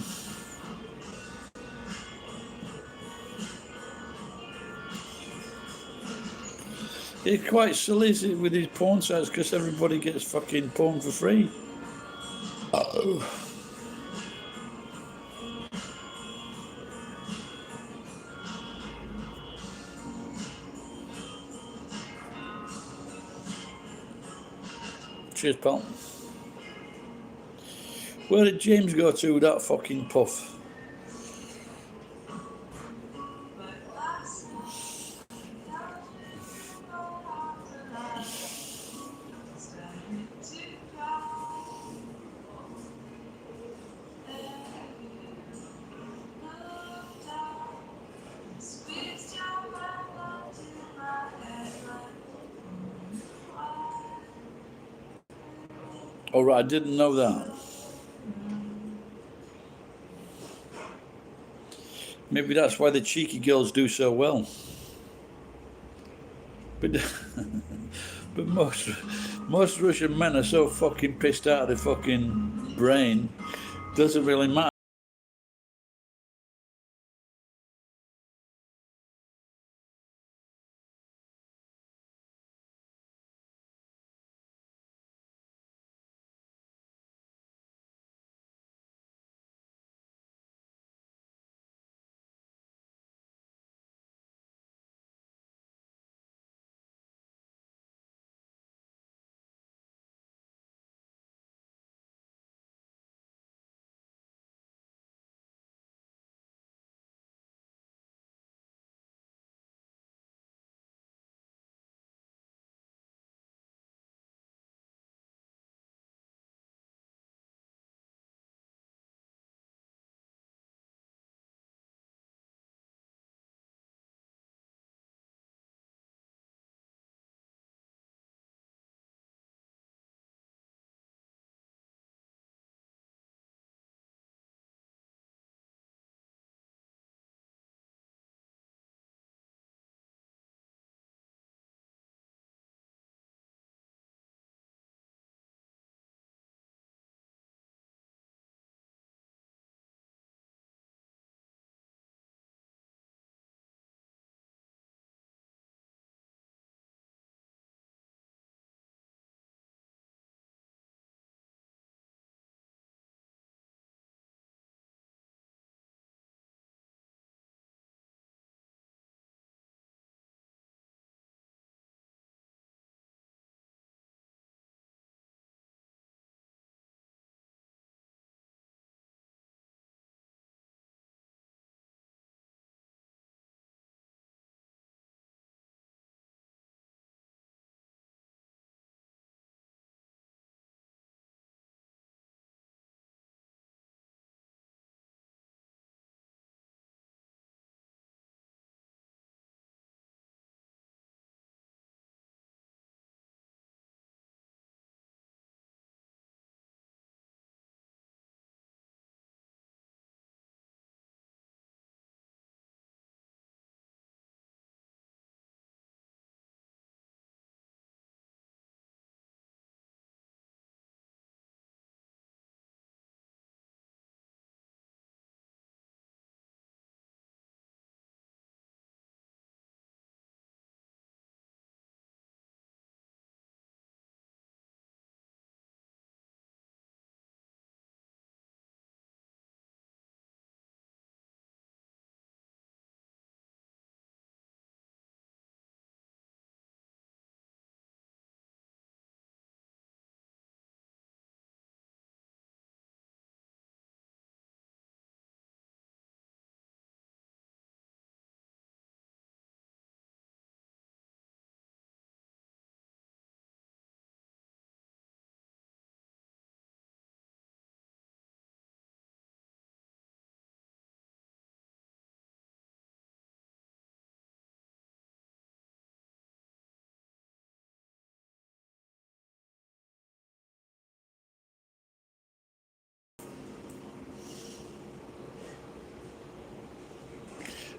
He's quite silly with his porn sites because everybody gets fucking porn for free. Oh. Cheers, pal. Where did James go to with that fucking puff? All right, I didn't know that. Maybe that's why the cheeky girls do so well. But but most Russian men are so fucking pissed out of their fucking brain. Doesn't really matter.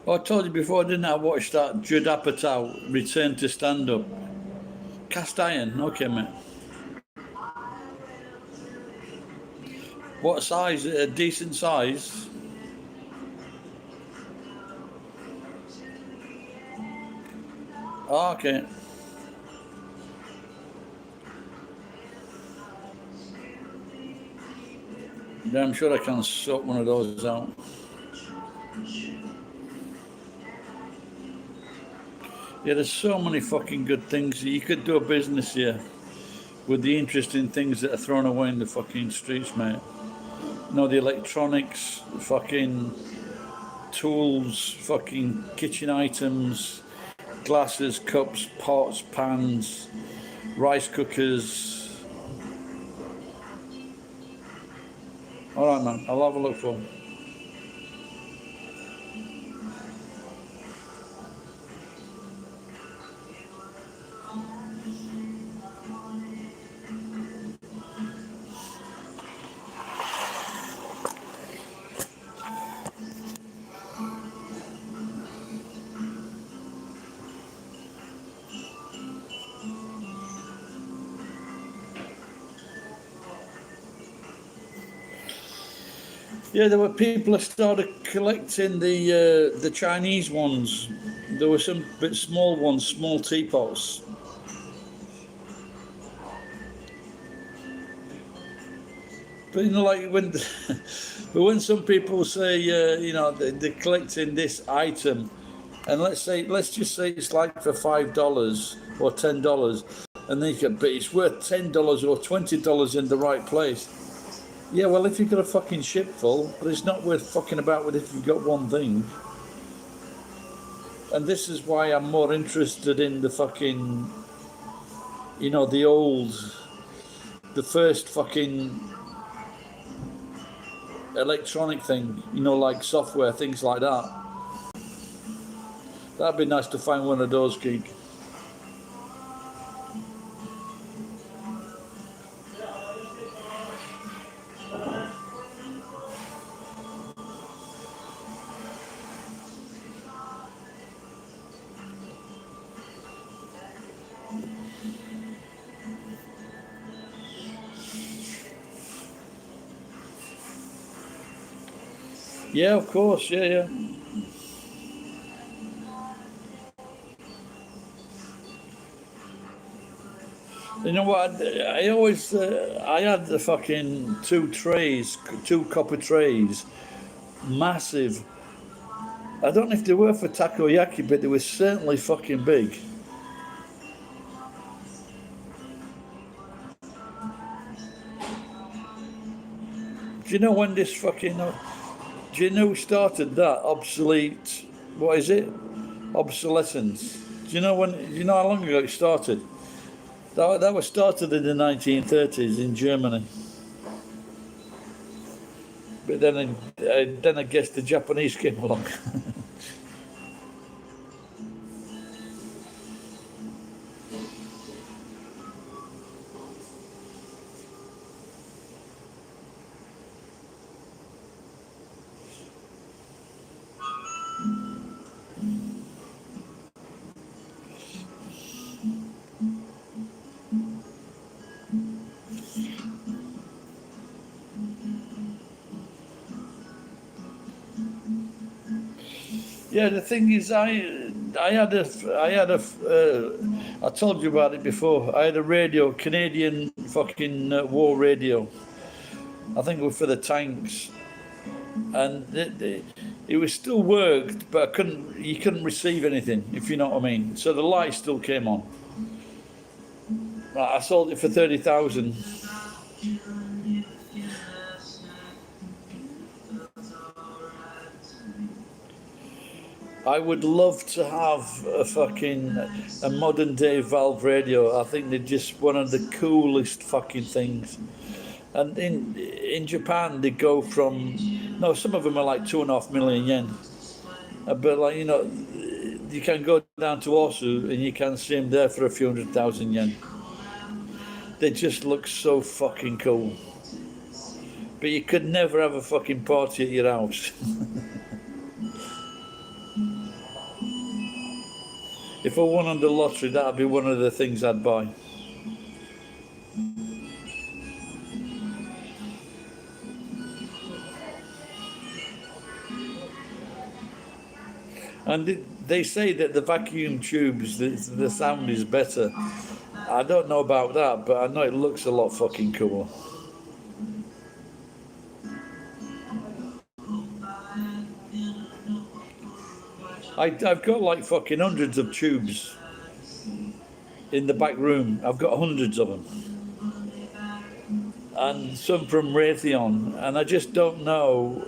Oh, I told you before, didn't I? Watch that Judd Apatow return to stand up. Cast iron, okay, mate. What size? A decent size? Oh, okay. Yeah, I'm sure I can sort one of those out. Yeah, there's so many fucking good things. You could do a business here with the interesting things that are thrown away in the fucking streets, mate. You know, the electronics, fucking tools, fucking kitchen items, glasses, cups, pots, pans, rice cookers. All right, man. I'll have a look for them. Yeah, there were people that started collecting the Chinese ones. There were some bit small ones, small teapots. But you know, like when, but when some people say, you know, they're collecting this item, and let's just say it's like for $5 or $10, and they can, but it's worth $10 or $20 in the right place. Yeah, well, if you've got a fucking ship full, but it's not worth fucking about with if you've got one thing. And this is why I'm more interested in the fucking, you know, the first fucking electronic thing, you know, like software, things like that. That'd be nice to find one of those, geek. Yeah, of course, yeah, yeah. You know what? I always, I had the fucking two copper trays, massive. I don't know if they were for takoyaki, but they were certainly fucking big. Do you know when this fucking? Do you know who started that obsolete? What is it? Obsolescence. Do you know when? Do you know how long ago it started? That was started in the 1930s in Germany. But then I guess the Japanese came along. Yeah, the thing is, I told you about it before. I had a radio, Canadian fucking war radio. I think it was for the tanks, and it was still worked, but you couldn't receive anything, if you know what I mean. So the light still came on. I sold it for 30,000. I would love to have a modern day valve radio. I think they're just one of the coolest fucking things. And in Japan, they go from, no, some of them are like 2.5 million yen. But like, you know, you can go down to Osu and you can see them there for a few 100,000 yen. They just look so fucking cool. But you could never have a fucking party at your house. If I won on the lottery, that'd be one of the things I'd buy. And they say that the vacuum tubes, the sound is better. I don't know about that, but I know it looks a lot fucking cooler. I've got like fucking hundreds of tubes in the back room. I've got hundreds of them. And some from Raytheon. And I just don't know.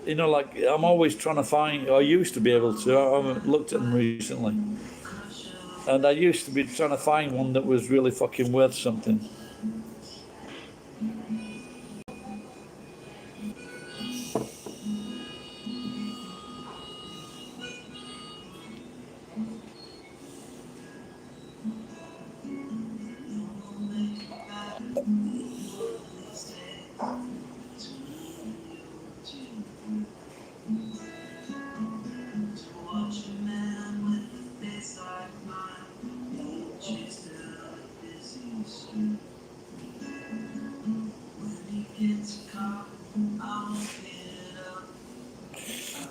You know, like, I'm always trying to find, I used to be able to, I haven't looked at them recently. And I used to be trying to find one that was really fucking worth something.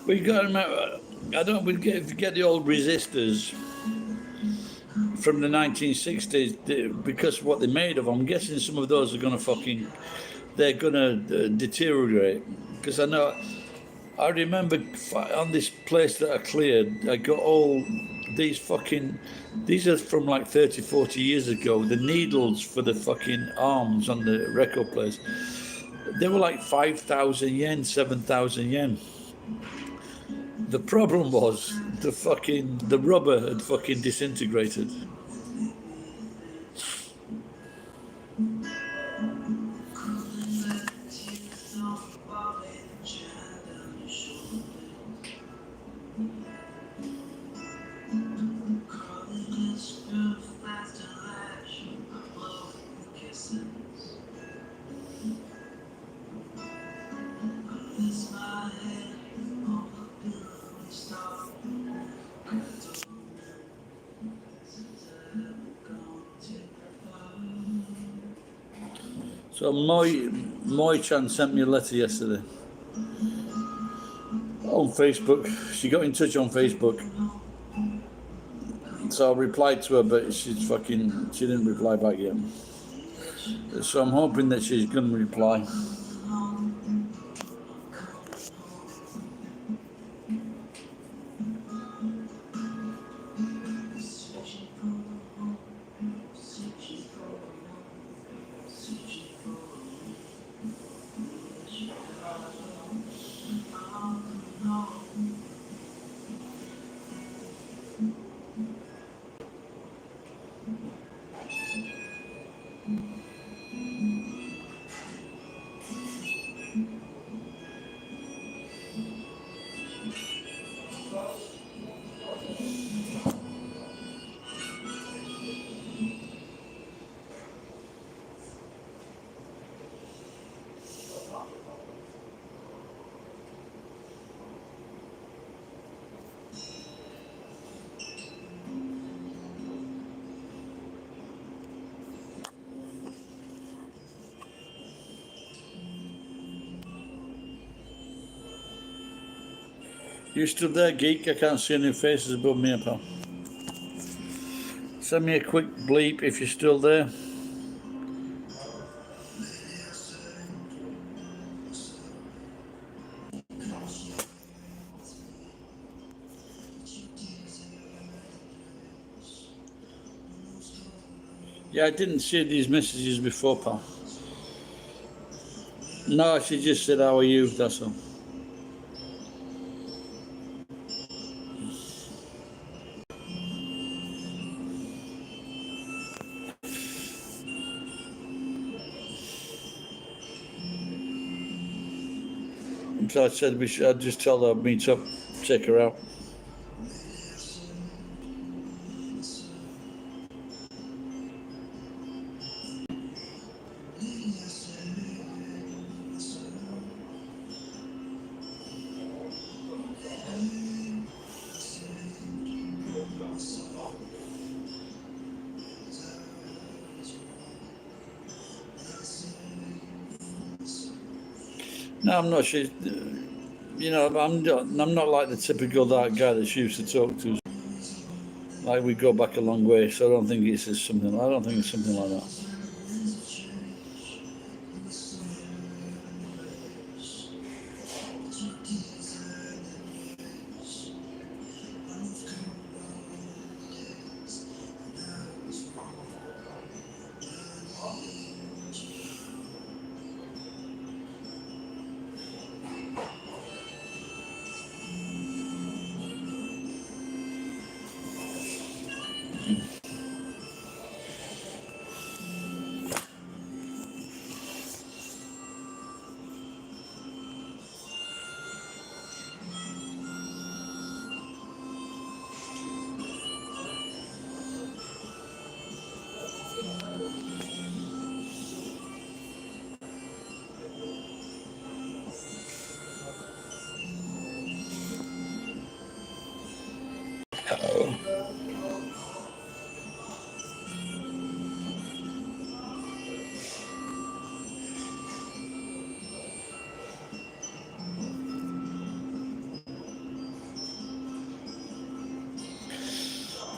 We got to remember. I don't. We get the old resistors from the 1960s because of what they're made of. I'm guessing some of those are going to they're going to deteriorate. Because I remember on this place that I cleared, I got all these are from like 30, 40 years ago. The needles for the fucking arms on the record players, they were like 5,000 yen, 7,000 yen. The problem was the rubber had fucking disintegrated. So Moi-chan sent me a letter yesterday on Facebook. She got in touch on Facebook. So I replied to her, but she didn't reply back yet. So I'm hoping that she's going to reply. You still there, geek? I can't see any faces above me, pal. Send me a quick bleep if you're still there. Yeah, I didn't see these messages before, pal. No, she just said, how are you? That's all. So I said I'd just tell her I'd meet up, check her out. No, I'm not. She's, I'm not like the typical that guy that she used to talk to. Like we go back a long way, so I don't think it's something. I don't think it's something like that.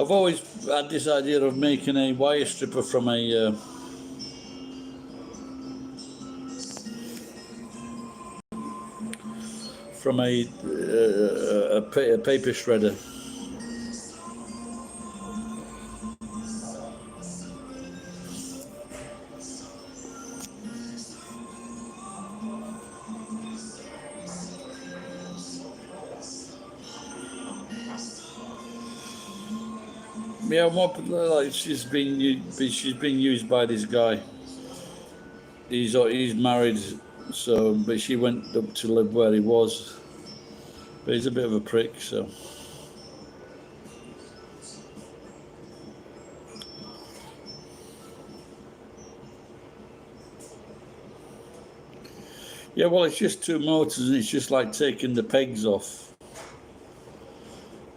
I've always had this idea of making a wire stripper from a paper shredder. Yeah, more like she's been used by this guy. He's married, so but she went up to live where he was. But he's a bit of a prick, so. Yeah, well, it's just two motors, and it's just like taking the pegs off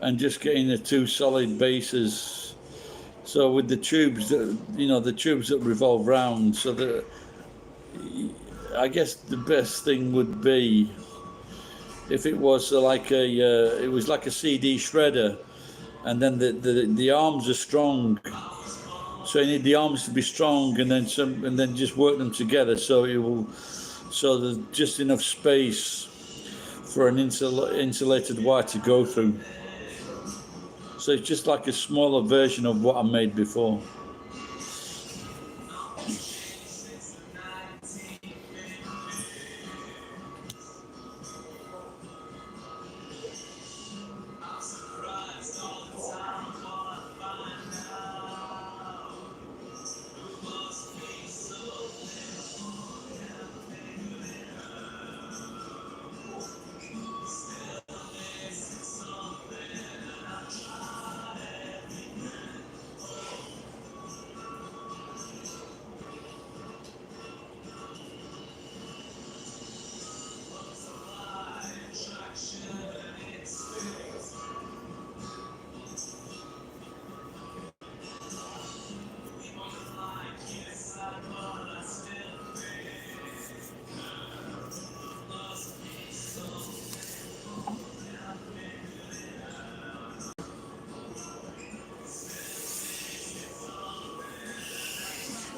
and just getting the two solid bases. So with the tubes, the tubes that revolve round, so that I guess the best thing would be if it was it was like a CD shredder, and then the arms are strong. So you need the arms to be strong, and then just work them together. So there's just enough space for an insulated wire to go through. So it's just like a smaller version of what I made before.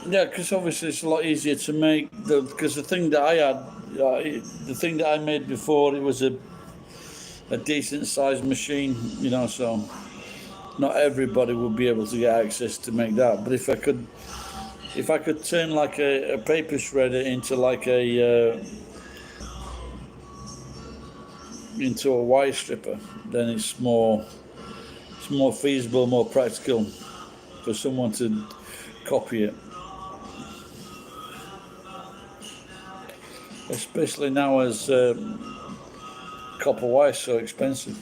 Yeah, because obviously it's a lot easier to make because the thing that I had, the thing that I made before, it was a decent sized machine, so not everybody would be able to get access to make that. But if I could turn like a paper shredder into a wire stripper, then it's more feasible, more practical for someone to copy it. Especially now as copper wire is so expensive.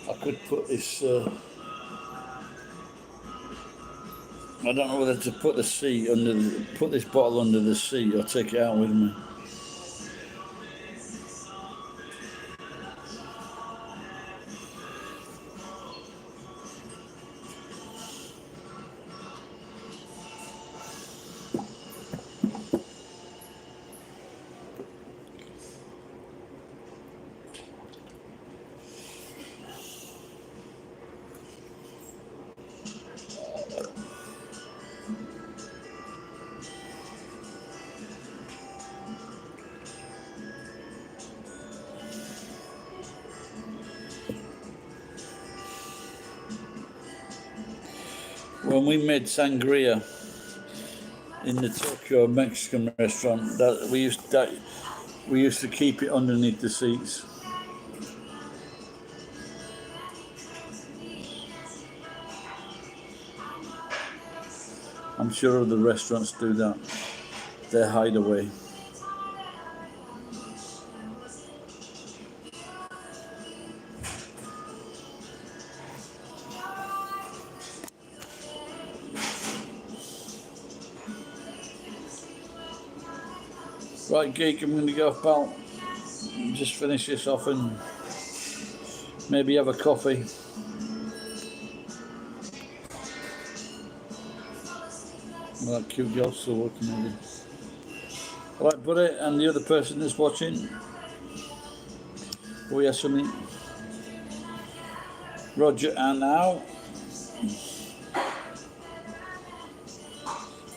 I could put this. I don't know whether to put put this bottle under the seat or take it out with me. When we made sangria in the Tokyo Mexican restaurant, we used to keep it underneath the seats. I'm sure other restaurants do that. Their hideaway. Right, Geek, I'm going to go, pal. Just finish this off and maybe have a coffee. Well, that cute girl's still working on it. Right, buddy, and the other person that's watching. Oh, yes, something. Roger, and now.